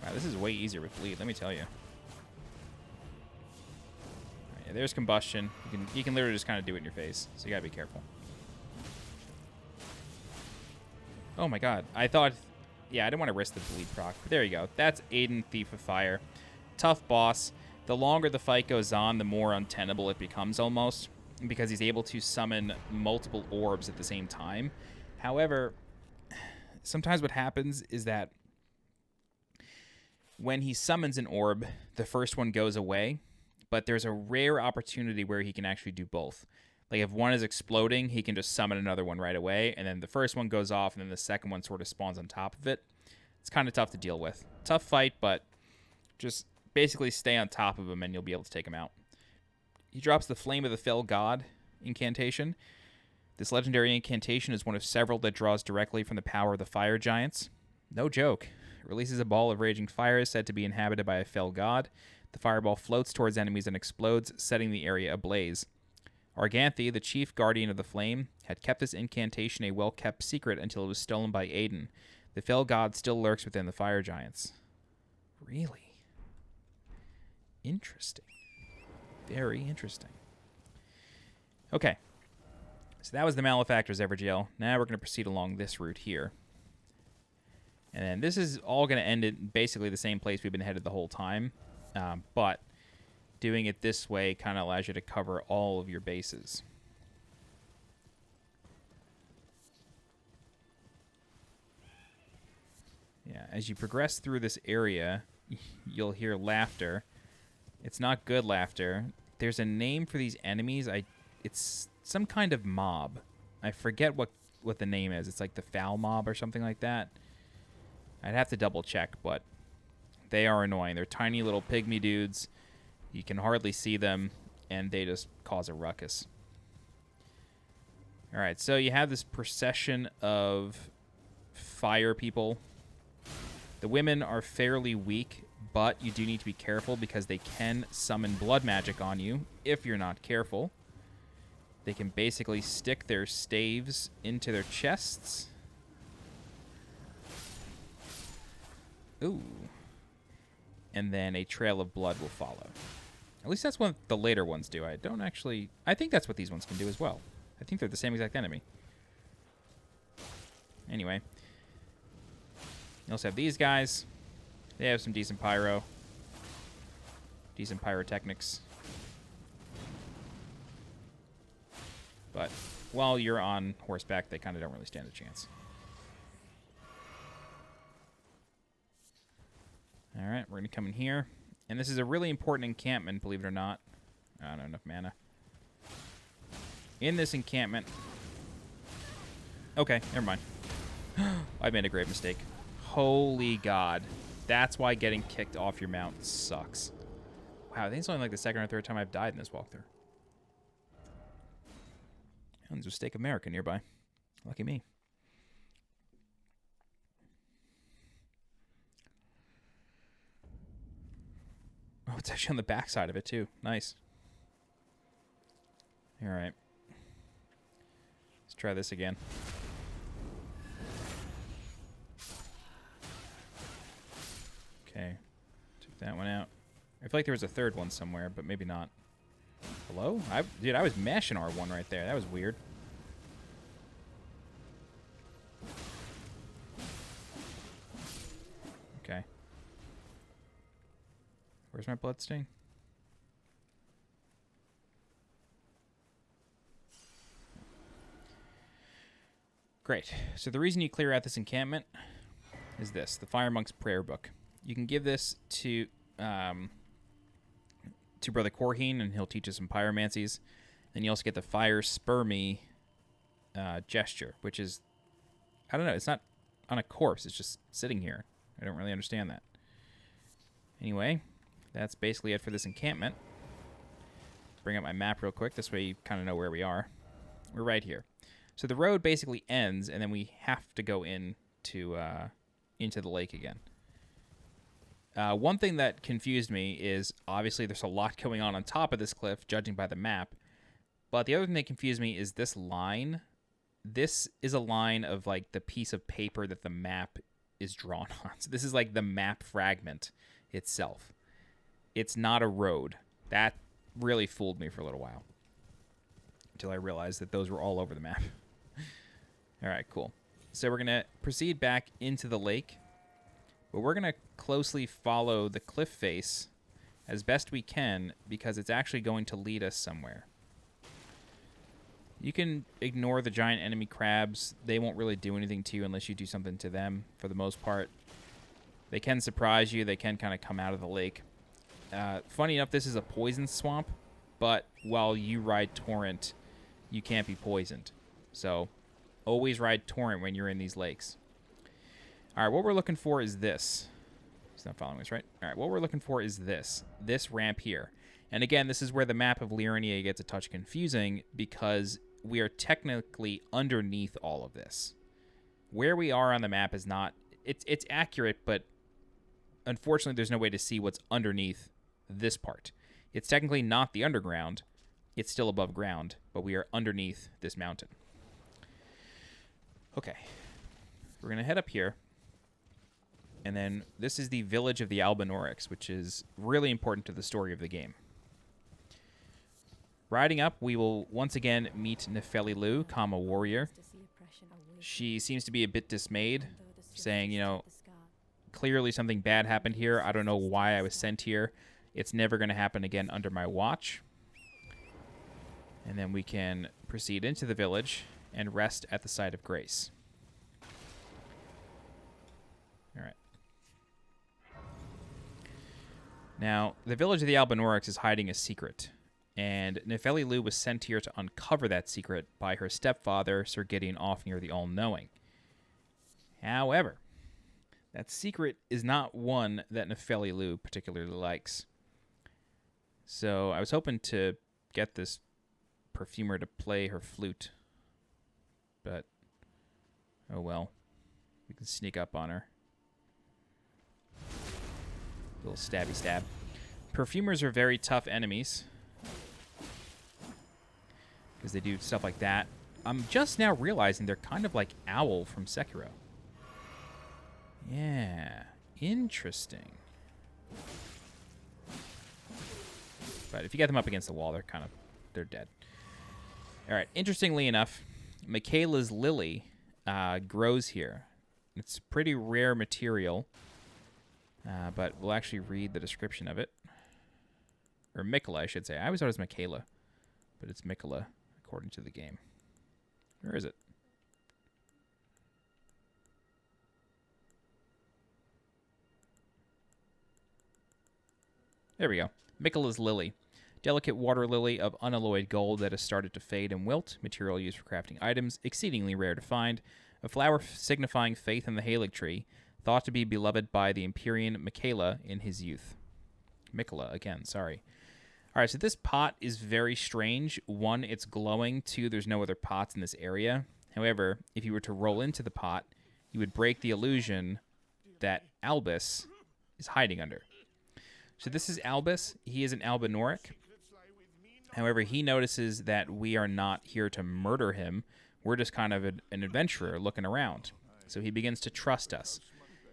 [SPEAKER 1] Wow, this is way easier with bleed, let me tell you. Right, there's combustion. You can literally just kind of do it in your face, so you gotta be careful. Oh my god, I thought... Yeah, I didn't want to risk the bleed proc, but there you go. That's Adan, Thief of Fire. Tough boss. The longer the fight goes on, the more untenable it becomes almost, because he's able to summon multiple orbs at the same time. However, sometimes what happens is that when he summons an orb, the first one goes away, but there's a rare opportunity where he can actually do both. Like, if one is exploding, he can just summon another one right away, and then the first one goes off, and then the second one sort of spawns on top of it. It's kind of tough to deal with. Tough fight, but just basically stay on top of him, and you'll be able to take him out. He drops the Flame of the Fell God incantation. This legendary incantation is one of several that draws directly from the power of the fire giants. No joke. It releases a ball of raging fire said to be inhabited by a fell god. The fireball floats towards enemies and explodes, setting the area ablaze. Arganthe, the chief guardian of the flame, had kept this incantation a well-kept secret until it was stolen by Adan. The fell god still lurks within the fire giants. Really? Interesting. Very interesting. Okay. So that was the Malefactor's Evergaol. Now we're going to proceed along this route here. And then this is all going to end in basically the same place we've been headed the whole time. But doing it this way kind of allows you to cover all of your bases. Yeah, as you progress through this area, you'll hear laughter. It's not good laughter. There's a name for these enemies. It's some kind of mob. I forget what the name is. It's like the foul mob or something like that. I'd have to double check, but they are annoying. They're tiny little pygmy dudes. You can hardly see them, and they just cause a ruckus. All right, so you have this procession of fire people. The women are fairly weak, but you do need to be careful because they can summon blood magic on you if you're not careful. They can basically stick their staves into their chests. Ooh. And then a trail of blood will follow. At least that's what the later ones do. I think that's what these ones can do as well. I think they're the same exact enemy. Anyway. You also have these guys. They have some decent pyro. Decent pyrotechnics. But while you're on horseback, they kind of don't really stand a chance. All right, we're going to come in here. And this is a really important encampment, believe it or not. I don't have enough mana. In this encampment... Okay, never mind. I made a grave mistake. Holy God. That's why getting kicked off your mount sucks. Wow, I think it's only like the second or third time I've died in this walkthrough. Oh, there's a steak American nearby. Lucky me. Oh, it's actually on the back side of it, too. Nice. All right. Let's try this again. Okay. Took that one out. I feel like there was a third one somewhere, but maybe not. Hello? Dude, I was mashing R1 right there. That was weird. Okay. Where's my bloodstain? Great. So the reason you clear out this encampment is this, the Fire Monk's Prayer Book. You can give this to Brother Korheen, and he'll teach us some pyromancies. Then you also get the Fire Spur Me gesture, which is, I don't know, it's not on a corpse. It's just sitting here. I don't really understand that. Anyway, that's basically it for this encampment. Bring up my map real quick. This way you kind of know where we are. We're right here. So the road basically ends, and then we have to go into the lake again. One thing that confused me is, obviously, there's a lot going on top of this cliff, judging by the map. But the other thing that confused me is this line. This is a line of, like, the piece of paper that the map is drawn on. So this is, like, the map fragment itself. It's not a road. That really fooled me for a little while. Until I realized that those were all over the map. All right, cool. So we're going to proceed back into the lake. But we're going to closely follow the cliff face as best we can, because it's actually going to lead us somewhere. You can ignore the giant enemy crabs. They won't really do anything to you unless you do something to them, for the most part. They can surprise you. They can kind of come out of the lake. Funny enough, this is a poison swamp, but while you ride Torrent, you can't be poisoned. So always ride Torrent when you're in these lakes. All right, what we're looking for is this. He's not following us, right? All right, what we're looking for is this ramp here. And again, this is where the map of Liurnia gets a touch confusing, because we are technically underneath all of this. Where we are on the map is not... It's accurate, but unfortunately there's no way to see what's underneath this part. It's technically not the underground. It's still above ground, but we are underneath this mountain. Okay. We're going to head up here. And then this is the village of the Albinaurics, which is really important to the story of the game. Riding up, we will once again meet Nepehli Loux, comma warrior. She seems to be a bit dismayed, saying, you know, clearly something bad happened here. I don't know why I was sent here. It's never going to happen again under my watch. And then we can proceed into the village and rest at the site of grace. All right. Now, the village of the Albinaurics is hiding a secret, and Nepehli Loux was sent here to uncover that secret by her stepfather, Sir Gideon Ofnir the All-Knowing. However, that secret is not one that Nepehli Loux particularly likes. So I was hoping to get this perfumer to play her flute, but oh well. We can sneak up on her. Little stabby stab. Perfumers are very tough enemies, because they do stuff like that. I'm just now realizing they're kind of like Owl from Sekiro. Yeah, interesting. But if you get them up against the wall, they're dead. All right, interestingly enough, Michaela's lily grows here. It's pretty rare material. But we'll actually read the description of it. Or Michaela, I should say. I always thought it was Michaela, but it's Michaela, according to the game. Where is it? There we go. Michaela's lily. Delicate water lily of unalloyed gold that has started to fade and wilt. Material used for crafting items. Exceedingly rare to find. A flower signifying faith in the Haligtree. Thought to be beloved by the Empyrean Michaela in his youth. Michaela, again, sorry. All right, so this pot is very strange. One, it's glowing. Two, there's no other pots in this area. However, if you were to roll into the pot, you would break the illusion that Albus is hiding under. So this is Albus. He is an Albinauric. However, he notices that we are not here to murder him. We're just kind of an adventurer looking around. So he begins to trust us.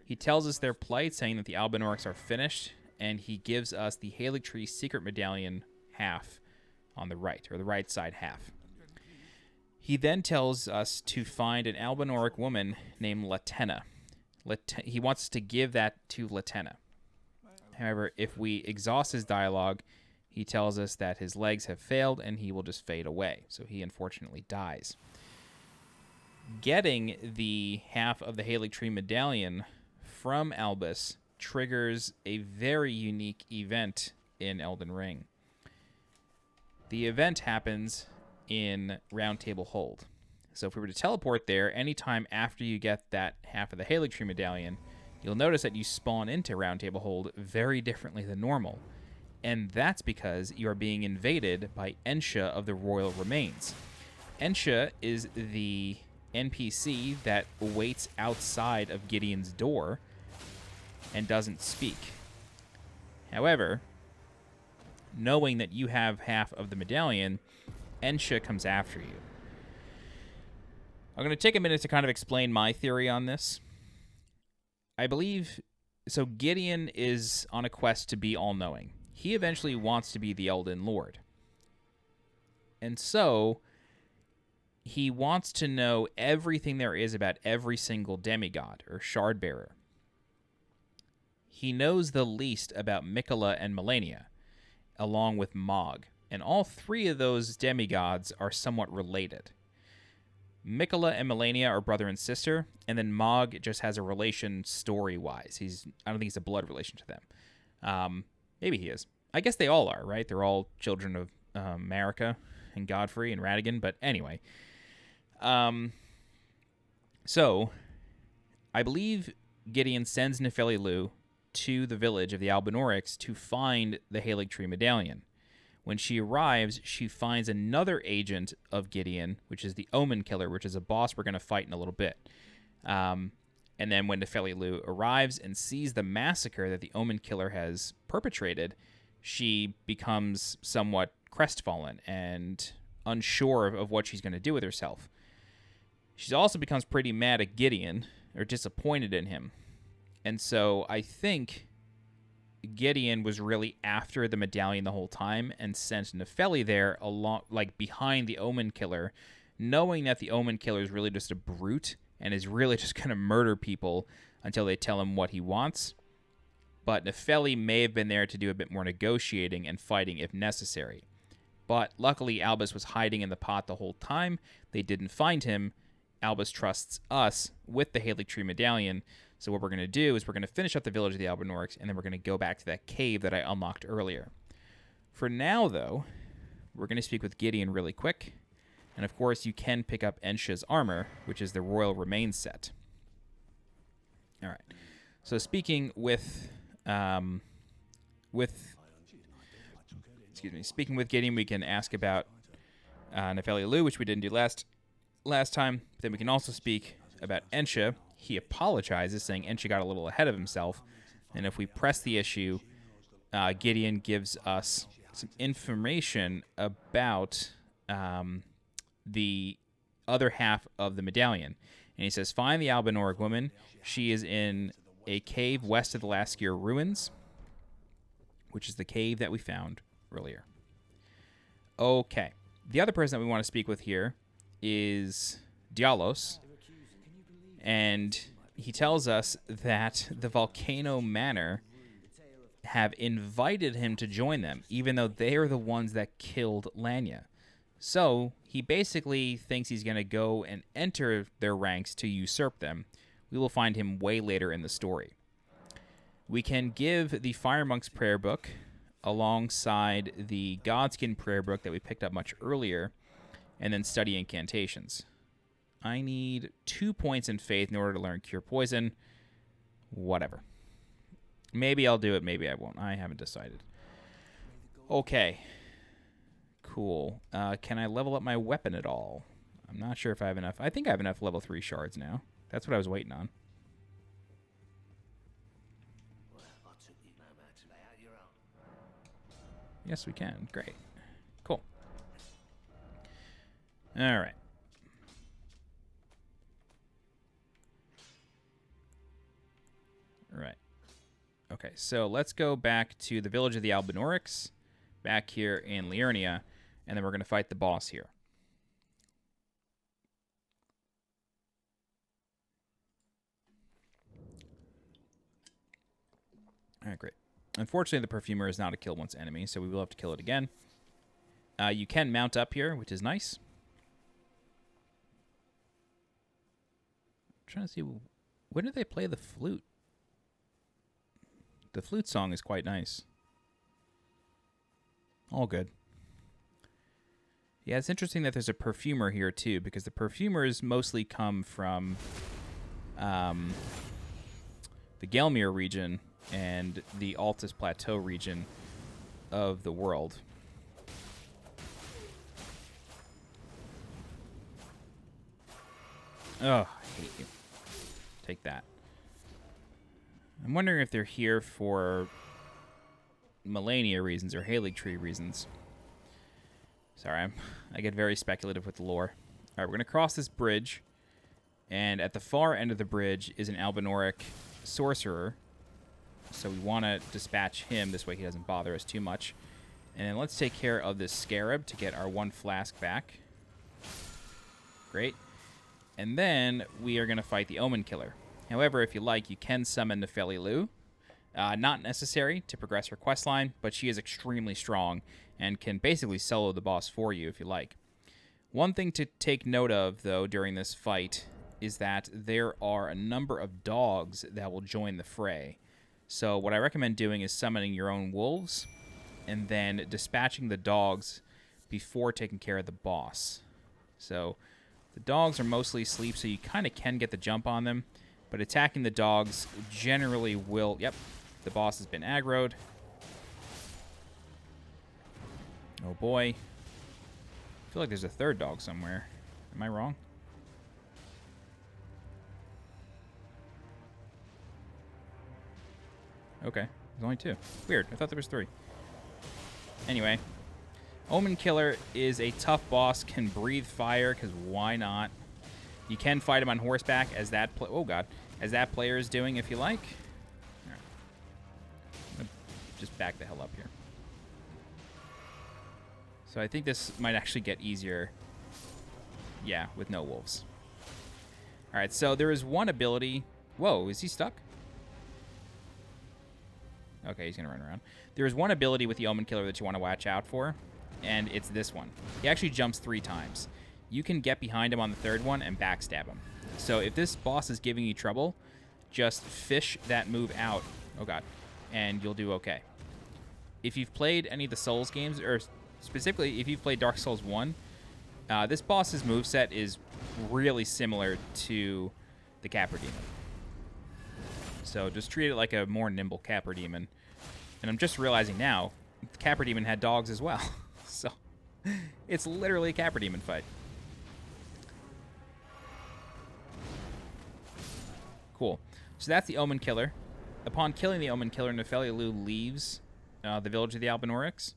[SPEAKER 1] He tells us their plight, saying that the Albinaurics are finished, and he gives us the Haligtree secret medallion half on the right, or the right side half. He then tells us to find an Albinauric woman named Latenna. He wants us to give that to Latenna. However, if we exhaust his dialogue, he tells us that his legs have failed and he will just fade away. So he unfortunately dies. Getting the half of the Haligtree medallion from Albus triggers a very unique event in Elden Ring. The event happens in Roundtable Hold. So if we were to teleport there, anytime after you get that half of the Haligtree Medallion, you'll notice that you spawn into Roundtable Hold very differently than normal. And that's because you are being invaded by Ensha of the Royal Remains. Ensha is the NPC that waits outside of Gideon's door and doesn't speak. However, knowing that you have half of the medallion, Ensha comes after you. I'm going to take a minute to kind of explain my theory on this. I believe, so Gideon is on a quest to be all-knowing. He eventually wants to be the Elden Lord. And so, he wants to know everything there is about every single demigod, or shardbearer. He knows the least about Mikala and Malenia, along with Mog. And all three of those demigods are somewhat related. Mikala and Malenia are brother and sister, and then Mog just has a relation story-wise. I don't think he's a blood relation to them. Maybe he is. I guess they all are, right? They're all children of Marika and Godfrey and Radigan, but anyway. So, I believe Gideon sends Nepehli Loux to the village of the Albinaurics to find the Haligtree Medallion. When she arrives, she finds another agent of Gideon, which is the Omenkiller, which is a boss we're going to fight in a little bit. And then when Nepehli Loux arrives and sees the massacre that the Omenkiller has perpetrated, she becomes somewhat crestfallen and unsure of what she's going to do with herself. She also becomes pretty mad at Gideon, or disappointed in him. And so I think Gideon was really after the medallion the whole time and sent Nepehli there along, like behind the Omenkiller, knowing that the Omenkiller is really just a brute and is really just going to murder people until they tell him what he wants. But Nepehli may have been there to do a bit more negotiating and fighting if necessary. But luckily, Albus was hiding in the pot the whole time. They didn't find him. Albus trusts us with the Haligtree Medallion. So what we're going to do is we're going to finish up the village of the Albinaurics, and then we're going to go back to that cave that I unlocked earlier. For now, though, we're going to speak with Gideon really quick. And of course, you can pick up Ensha's armor, which is the Royal Remains set. All right. So speaking with Gideon, we can ask about Nepehli Loux, which we didn't do last time. But then we can also speak about Ensha. He apologizes, saying Ensha got a little ahead of himself. And if we press the issue, Gideon gives us some information about the other half of the medallion. And he says, find the Albinauric woman. She is in a cave west of the Laskyar ruins, which is the cave that we found earlier. Okay. The other person that we want to speak with here is Diallos. And he tells us that the Volcano Manor have invited him to join them, even though they are the ones that killed Lanya. So he basically thinks he's going to go and enter their ranks to usurp them. We will find him way later in the story. We can give the Fire Monk's prayer book alongside the Godskin prayer book that we picked up much earlier, and then study incantations. I need 2 points in faith in order to learn Cure Poison. Whatever. Maybe I'll do it, maybe I won't. I haven't decided. Okay. Cool. Can I level up my weapon at all? I'm not sure if I have enough. I think I have enough level 3 shards now. That's what I was waiting on. Yes, we can. Great. Cool. All right. Right. Okay, so let's go back to the village of the Albinaurics, back here in Liurnia, and then we're going to fight the boss here. All right, great. Unfortunately, the Perfumer is not a kill once enemy, so we will have to kill it again. You can mount up here, which is nice. I'm trying to see, when did they play the flute? The flute song is quite nice. All good. Yeah, it's interesting that there's a perfumer here, too, because the perfumers mostly come from the Gelmir region and the Altus Plateau region of the world. Oh, I hate you. Take that. I'm wondering if they're here for Malenia reasons or Haligtree reasons. Sorry, I get very speculative with the lore. All right, we're going to cross this bridge, and at the far end of the bridge is an Albinauric Sorcerer, so we want to dispatch him. This way he doesn't bother us too much. And then let's take care of this Scarab to get our 1 flask back. Great. And then we are going to fight the Omenkiller. However, if you like, you can summon Nepehli Loux. Not necessary to progress her questline, but she is extremely strong and can basically solo the boss for you if you like. One thing to take note of, though, during this fight is that there are a number of dogs that will join the fray. So what I recommend doing is summoning your own wolves and then dispatching the dogs before taking care of the boss. So the dogs are mostly asleep, so you kind of can get the jump on them, but attacking the dogs generally will... Yep, the boss has been aggroed. Oh boy. I feel like there's a third dog somewhere. Am I wrong? Okay, there's only 2. Weird, I thought there was 3. Anyway, Omenkiller is a tough boss, can breathe fire, because why not? You can fight him on horseback, as that as that player is doing if you like. All right. I'm gonna just back the hell up here. So I think this might actually get easier, yeah, with no wolves. All right, so there is one ability. Whoa, is he stuck? Okay, he's going to run around. There is one ability with the Omenkiller that you want to watch out for, and it's this one. He actually jumps 3 times. You can get behind him on the 3rd one and backstab him. So if this boss is giving you trouble, just fish that move out. Oh, God. And you'll do okay. If you've played any of the Souls games, or specifically if you've played Dark Souls 1, this boss's moveset is really similar to the Capra Demon. So just treat it like a more nimble Capra Demon. And I'm just realizing now, the Capra Demon had dogs as well. So it's literally a Capra Demon fight. Cool. So that's the Omenkiller. Upon killing the Omenkiller, Nepehli Loux leaves the village of the Albinaurics.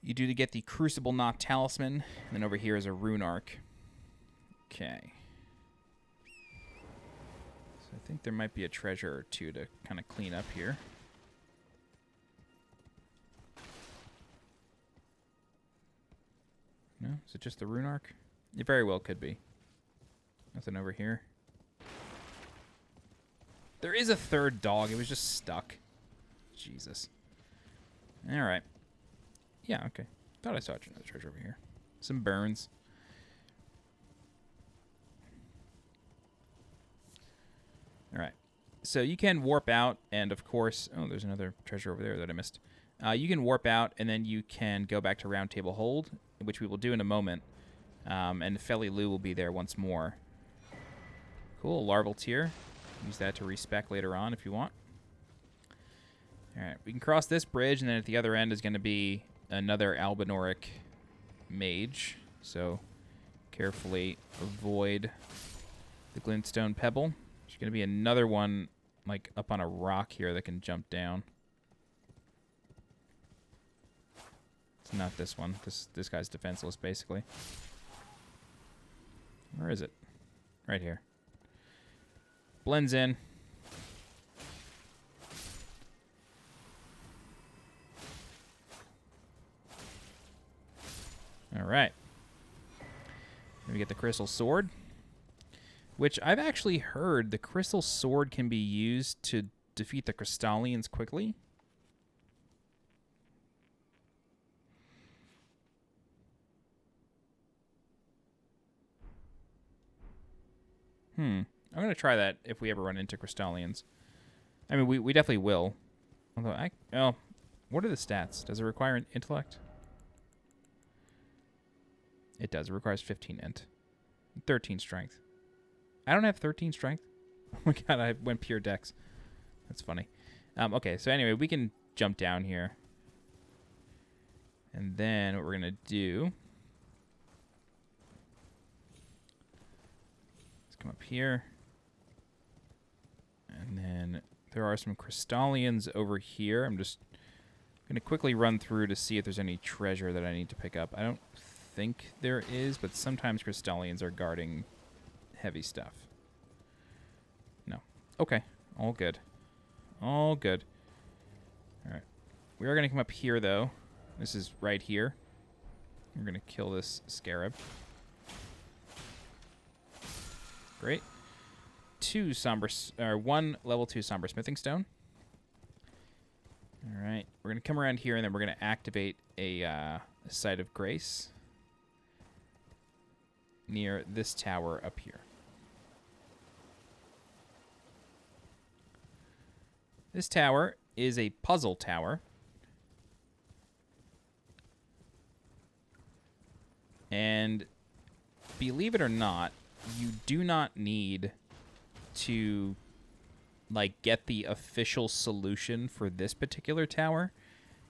[SPEAKER 1] You do to get the Crucible Knot Talisman. And then over here is a Rune Arc. Okay. I think there might be a treasure or 2 to kind of clean up here. No? Is it just the Rune Arc? It very well could be. Nothing over here. There is a 3rd dog. It was just stuck. Jesus. Alright. Yeah, okay. Thought I saw another treasure over here. Some burns. Alright, so you can warp out, and of course... Oh, there's another treasure over there that I missed. You can warp out, and then you can go back to Roundtable Hold, which we will do in a moment. And Nepehli Loux will be there once more. Cool, Larval Tier. Use that to respec later on if you want. Alright, we can cross this bridge, and then at the other end is going to be another Albinauric mage. So carefully avoid the glintstone pebble. There's going to be another one, like, up on a rock here that can jump down. It's not this one. This guy's defenseless, basically. Where is it? Right here. Blends in. All right. Then we get the Crystal Sword, which I've actually heard the Crystal Sword can be used to defeat the Crystallians quickly. I'm going to try that if we ever run into Crystallians. I mean, we definitely will. Although, what are the stats? Does it require an intellect? It does. It requires 15 int. 13 strength. I don't have 13 strength. Oh my god, I went pure dex. That's funny. Okay, so anyway, we can jump down here. And then what we're going to do... Let's come up here. And then there are some crystallians over here. I'm just going to quickly run through to see if there's any treasure that I need to pick up. I don't think there is, but sometimes crystallians are guarding heavy stuff. No. Okay. All good. All good. All right. We are going to come up here, though. This is right here. We're going to kill this scarab. Great. One level 2 somber smithing stone. All right. We're going to come around here, and then we're going to activate a site of grace near this tower up here. This tower is a puzzle tower. And believe it or not, you do not need to get the official solution for this particular tower.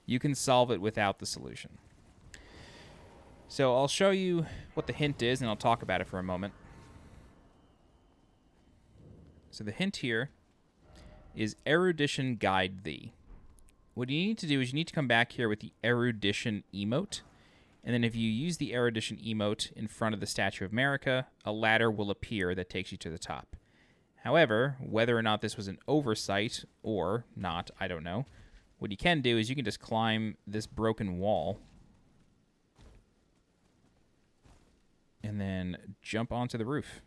[SPEAKER 1] You can solve it without the solution. So I'll show you what the hint is, and I'll talk about it for a moment. So the hint here is Erudition Guide Thee. What you need to do is you need to come back here with the Erudition emote, and then if you use the Erudition emote in front of the Statue of Marika, a ladder will appear that takes you to the top. However, whether or not this was an oversight or not, I don't know. What you can do is you can just climb this broken wall and then jump onto the roof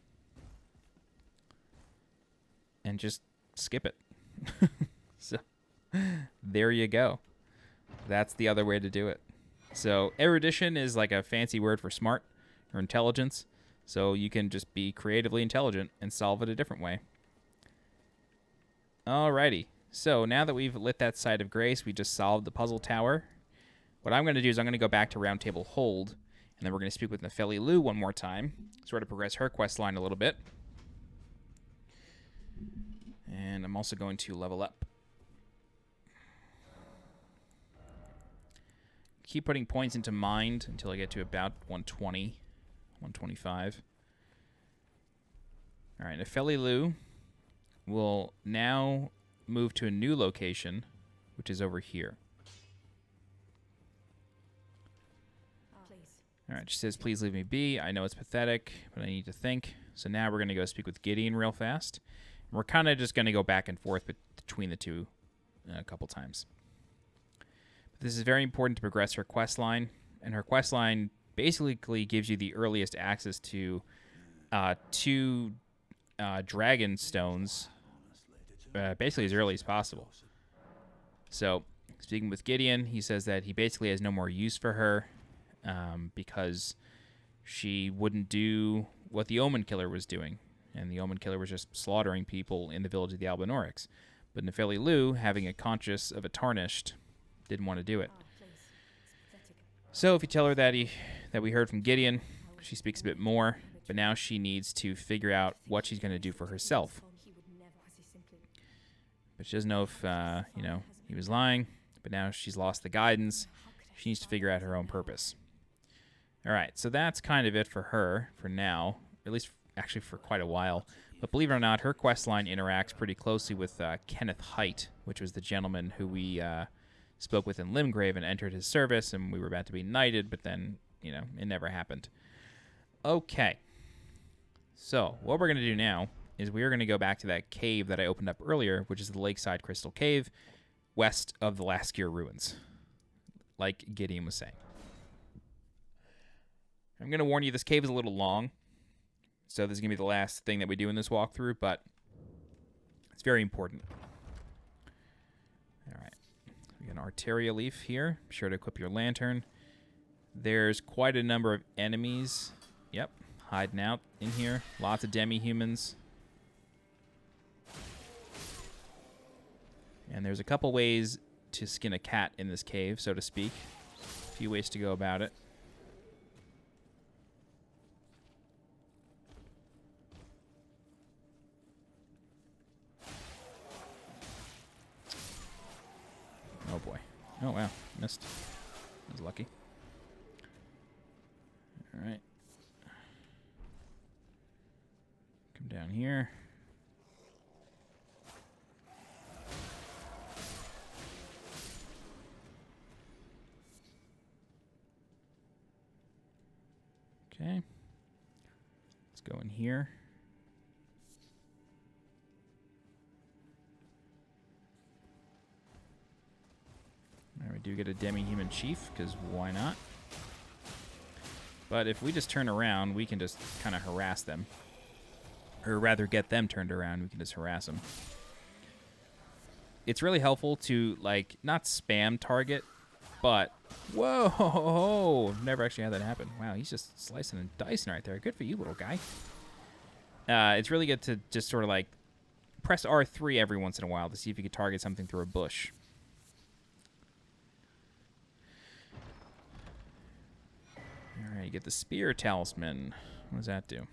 [SPEAKER 1] and just skip it. So there you go. That's the other way to do it. So erudition is like a fancy word for smart or intelligence. So you can just be creatively intelligent and solve it a different way. Alrighty. So now that we've lit that site of grace, we just solved the puzzle tower. What I'm going to do is I'm going to go back to Roundtable Hold, and then we're going to speak with Nepehli Loux one more time, sort of progress her quest line a little bit. And I'm also going to level up. Keep putting points into mind until I get to about 120, 125. All right, Nepehli Loux will now move to a new location, which is over here. All right, she says, please leave me be. I know it's pathetic, but I need to think. So now we're going to go speak with Gideon real fast. We're kind of just going to go back and forth between the two a couple times. But this is very important to progress her quest line, and her quest line basically gives you the earliest access to two dragon stones, basically as early as possible. So, speaking with Gideon, he says that he basically has no more use for her because she wouldn't do what the Omenkiller was doing. And the Omenkiller was just slaughtering people in the village of the Albinaurics. But Nepehli Loux, having a conscience of a tarnished, didn't want to do it. So if you tell her that we heard from Gideon, she speaks a bit more. But now she needs to figure out what she's going to do for herself. But she doesn't know if he was lying. But now she's lost the guidance. She needs to figure out her own purpose. All right, so that's kind of it for her for now, at least actually for quite a while. But believe it or not, her quest line interacts pretty closely with Kenneth Height, which was the gentleman who we spoke with in Limgrave and entered his service, and we were about to be knighted, but then, it never happened. Okay. So, what we're going to do now is we are going to go back to that cave that I opened up earlier, which is the Lakeside Crystal Cave, west of the Laskyar ruins, like Gideon was saying. I'm going to warn you, this cave is a little long, so this is going to be the last thing that we do in this walkthrough, but it's very important. All right. We got an Arteria leaf here. Be sure to equip your lantern. There's quite a number of enemies. Yep, hiding out in here. Lots of demi-humans. And there's a couple ways to skin a cat in this cave, so to speak. A few ways to go about it. Oh, wow. Missed. I was lucky. All right. Come down here. Okay. Let's go in here. Now we do get a demi-human chief, because why not? But if we just turn around, we can just kind of harass them. Or rather, get them turned around. We can just harass them. It's really helpful to, like, not spam target, but... Whoa! Never actually had that happen. Wow, he's just slicing and dicing right there. Good for you, little guy. It's really good to just sort of, like, press R3 every once in a while to see if you can target something through a bush. All right, you get the Spear Talisman. What does that do?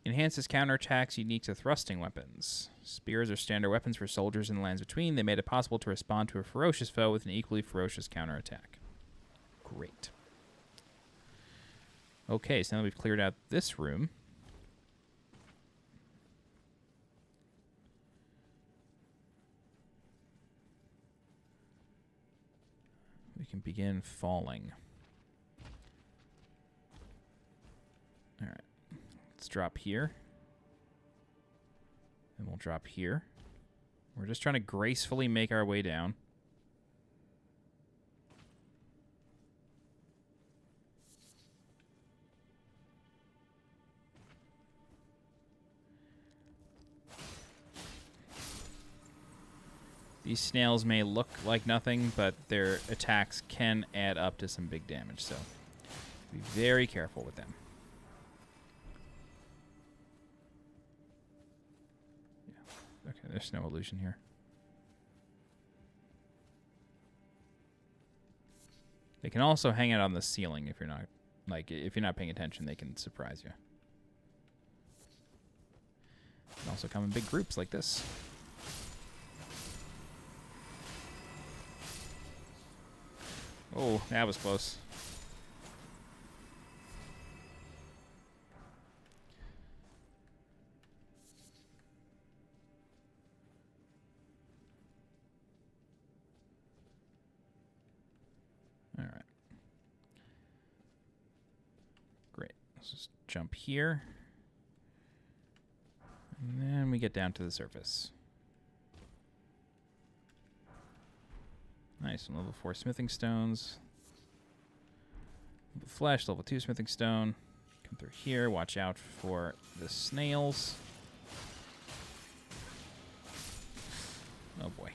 [SPEAKER 1] Enhances counterattacks unique to thrusting weapons. Spears are standard weapons for soldiers in the lands between. They made it possible to respond to a ferocious foe with an equally ferocious counterattack. Great. Okay, so now that we've cleared out this room. We can begin falling. All right. Let's drop here. And we'll drop here. We're just trying to gracefully make our way down. These snails may look like nothing, but their attacks can add up to some big damage, so be very careful with them. Yeah. Okay, there's no illusion here. They can also hang out on the ceiling if you're not, like, if you're not paying attention, they can surprise you. They can also come in big groups like this. Oh, that was close. All right. Great. Let's just jump here. And then we get down to the surface. Nice, level 4 smithing stones. Flesh, level 2 smithing stone. Come through here, watch out for the snails. Oh boy.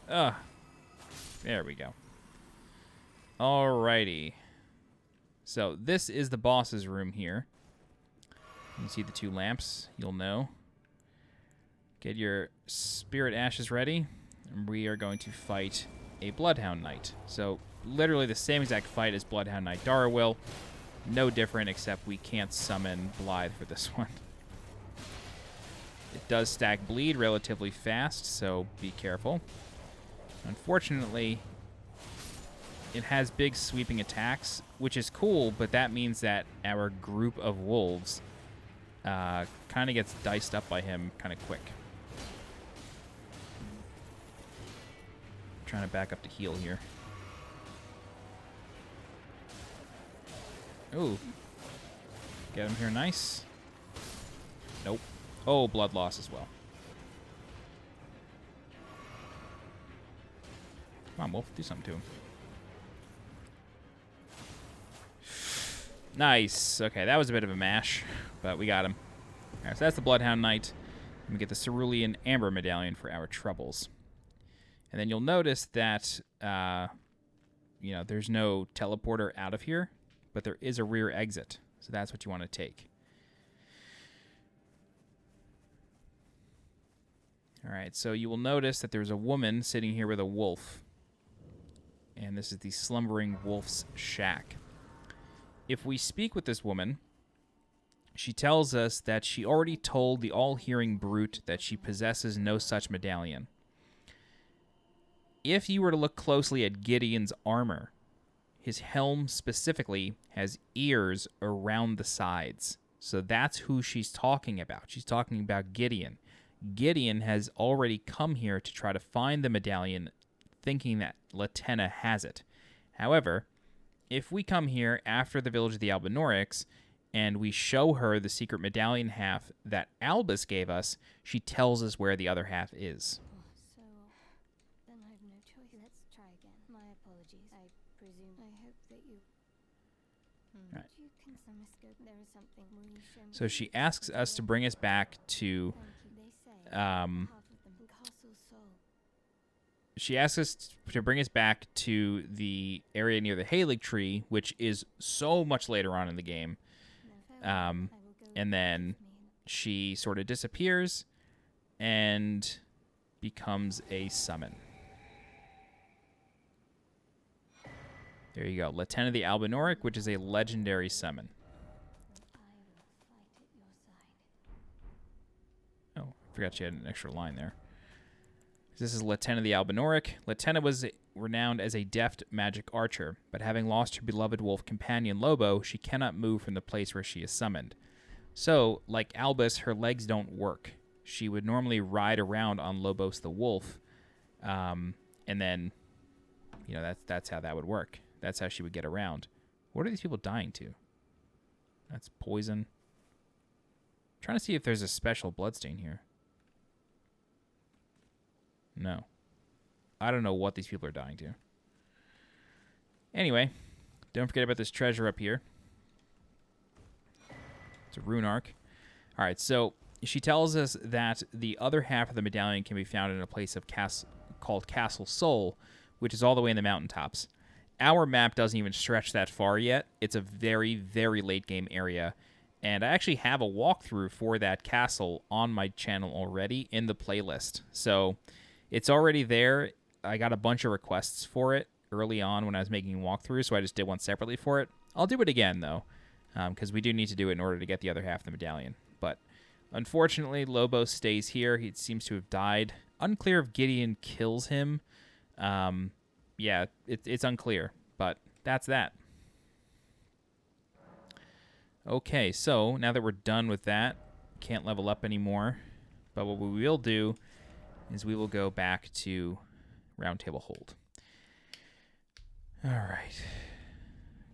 [SPEAKER 1] Yikes. There we go. Alrighty. So this is the boss's room here. You can see the 2 lamps, you'll know. Get your spirit ashes ready, and we are going to fight a Bloodhound Knight. So, literally the same exact fight as Bloodhound Knight Dara will. No different, except we can't summon Blythe for this one. It does stack bleed relatively fast, so be careful. Unfortunately, it has big sweeping attacks, which is cool, but that means that our group of wolves kind of gets diced up by him kind of quick. Trying to back up to heal here. Ooh. Get him here nice. Nope. Oh, blood loss as well. Come on, Wolf. Do something to him. Nice. Okay, that was a bit of a mash, but we got him. All right, so that's the Bloodhound Knight. And we get the Cerulean Amber Medallion for our troubles. And then you'll notice that, you know, there's no teleporter out of here, but there is a rear exit. So that's what you want to take. All right, so you will notice that there's a woman sitting here with a wolf. And this is the Slumbering Wolf's Shack. If we speak with this woman, she tells us that she already told the all-hearing brute that she possesses no such medallion. If you were to look closely at Gideon's armor, his helm specifically has ears around the sides. So that's who she's talking about. She's talking about Gideon. Gideon has already come here to try to find the medallion, thinking that Latenna has it. However, if we come here after the village of the Albinaurics and we show her the secret medallion half that Albus gave us, she tells us where the other half is.
[SPEAKER 2] So, then I have no choice. Let's try again. My apologies. I presume. I hope that you...
[SPEAKER 1] Right.
[SPEAKER 2] You can scope. There is something. Will you show me?
[SPEAKER 1] So she asks us to bring us back to... She asks us to bring us back to the area near the Haligtree, which is so much later on in the game. And then she sort of disappears and becomes a summon. There you go. Latenna the Albinauric, which is a legendary summon. Oh, I forgot she had an extra line there. This is Latenna the Albinauric. Latenna was renowned as a deft magic archer, but having lost her beloved wolf companion Lobo, she cannot move from the place where she is summoned. So, like Albus, her legs don't work. She would normally ride around on Lobos the wolf, and then, you know, that's how that would work. That's how she would get around. What are these people dying to? That's poison. I'm trying to see if there's a special bloodstain here. No. I don't know what these people are dying to. Anyway, don't forget about this treasure up here. It's a rune arc. All right, so she tells us that the other half of the medallion can be found in a place of called Castle Soul, which is all the way in the mountaintops. Our map doesn't even stretch that far yet. It's a very, very late game area. And I actually have a walkthrough for that castle on my channel already in the playlist. So it's already there. I got a bunch of requests for it early on when I was making walkthroughs, so I just did one separately for it. I'll do it again, though, because we do need to do it in order to get the other half of the medallion. But unfortunately, Lobo stays here. He seems to have died. Unclear if Gideon kills him. Yeah, it's unclear, but that's that. Okay, so now that we're done with that, can't level up anymore. But what we will do is we will go back to Roundtable Hold. All right.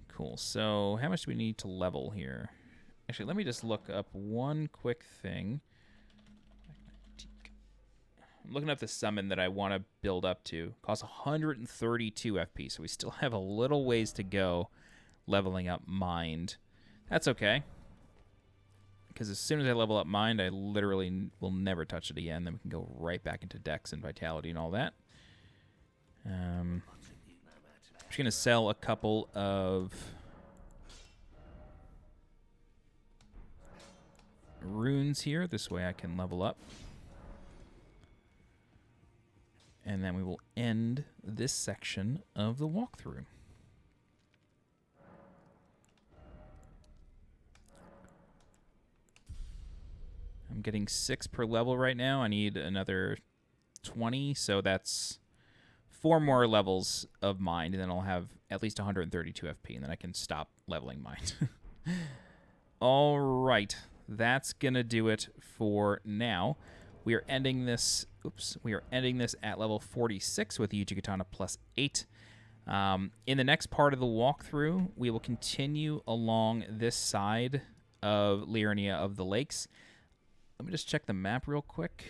[SPEAKER 1] Cool. So how much do we need to level here? Actually, let me just look up one quick thing. I'm looking up the summon that I want to build up to. Costs 132 FP, so we still have a little ways to go leveling up Mind. That's okay. Because as soon as I level up Mind, I literally will never touch it again. Then we can go right back into Dex and Vitality and all that. I'm just going to sell a couple of runes here. This way I can level up. And then we will end this section of the walkthrough. I'm getting 6 per level right now. I need another 20, so that's 4 more levels of Mind, and then I'll have at least 132 FP, and then I can stop leveling Mind. All right, that's gonna do it for now. We are ending this. We are ending this at level 46 with Yuji Katana +8. In the next part of the walkthrough, we will continue along this side of Liurnia of the Lakes. Let me just check the map real quick.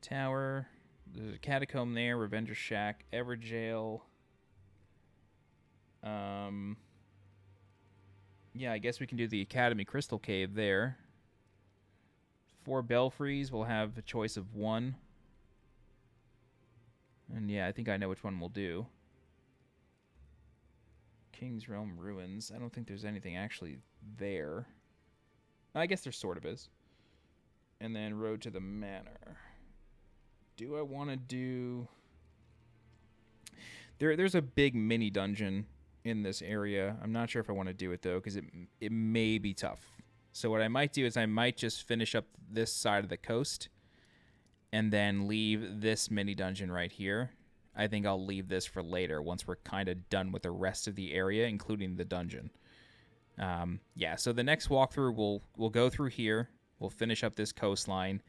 [SPEAKER 1] Tower, there's a catacomb there, Revenger Shack, Evergaol. Yeah, I guess we can do the Academy Crystal Cave there. 4 belfries, we'll have a choice of 1. And yeah, I think I know which one we'll do. King's Realm Ruins. I don't think there's anything actually there. I guess there sort of is. And then Road to the Manor. Do I want to do... There's a big mini dungeon in this area. I'm not sure if I want to do it, though, because it may be tough. So what I might do is I might just finish up this side of the coast and then leave this mini dungeon right here. I think I'll leave this for later once we're kind of done with the rest of the area, including the dungeon. Yeah, so the next walkthrough, we'll go through here. We'll finish up this coastline.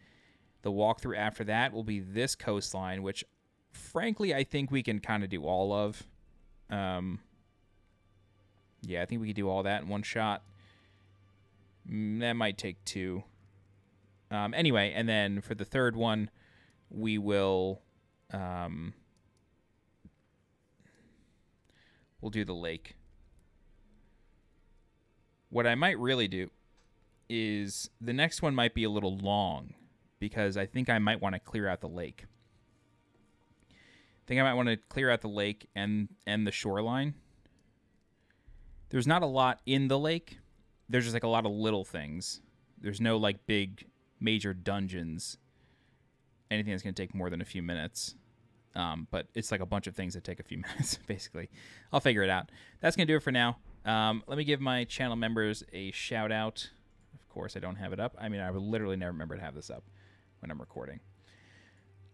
[SPEAKER 1] The walkthrough after that will be this coastline, which, frankly, I think we can kind of do all of. Yeah, I think we could do all that in one shot. That might take 2. Anyway, and then for the third one, we will... we'll do the lake. What I might really do is the next one might be a little long because I think I might want to clear out the lake. I think I might want to clear out the lake and the shoreline. There's not a lot in the lake. There's just like a lot of little things. There's no like big major dungeons. Anything that's going to take more than a few minutes. But it's like a bunch of things that take a few minutes, basically. I'll figure it out. That's going to do it for now. Let me give my channel members a shout out. Of course, I don't have it up. I mean, I would literally never remember to have this up when I'm recording.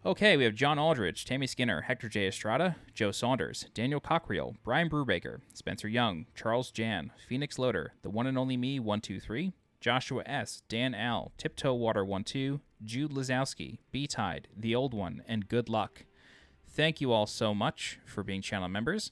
[SPEAKER 1] Okay, we have John Aldridge, Tammy Skinner, Hector J. Estrada, Joe Saunders, Daniel Cockreel, Brian Brubaker, Spencer Young, Charles Jan, Phoenix Loader, The One and Only Me 123, Joshua S., Dan Al, Tiptoe Water 12, Jude Lazowski, B-Tide, The Old One, and Good Luck. Thank you all so much for being channel members.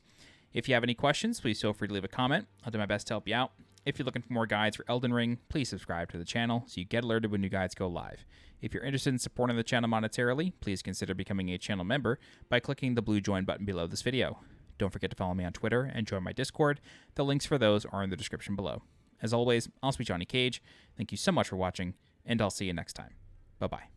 [SPEAKER 1] If you have any questions, please feel free to leave a comment. I'll do my best to help you out. If you're looking for more guides for Elden Ring, please subscribe to the channel so you get alerted when new guides go live. If you're interested in supporting the channel monetarily, please consider becoming a channel member by clicking the blue join button below this video. Don't forget to follow me on Twitter and join my Discord. The links for those are in the description below. As always, I'm SweetJohnnyCage. Thank you so much for watching, and I'll see you next time. Bye-bye.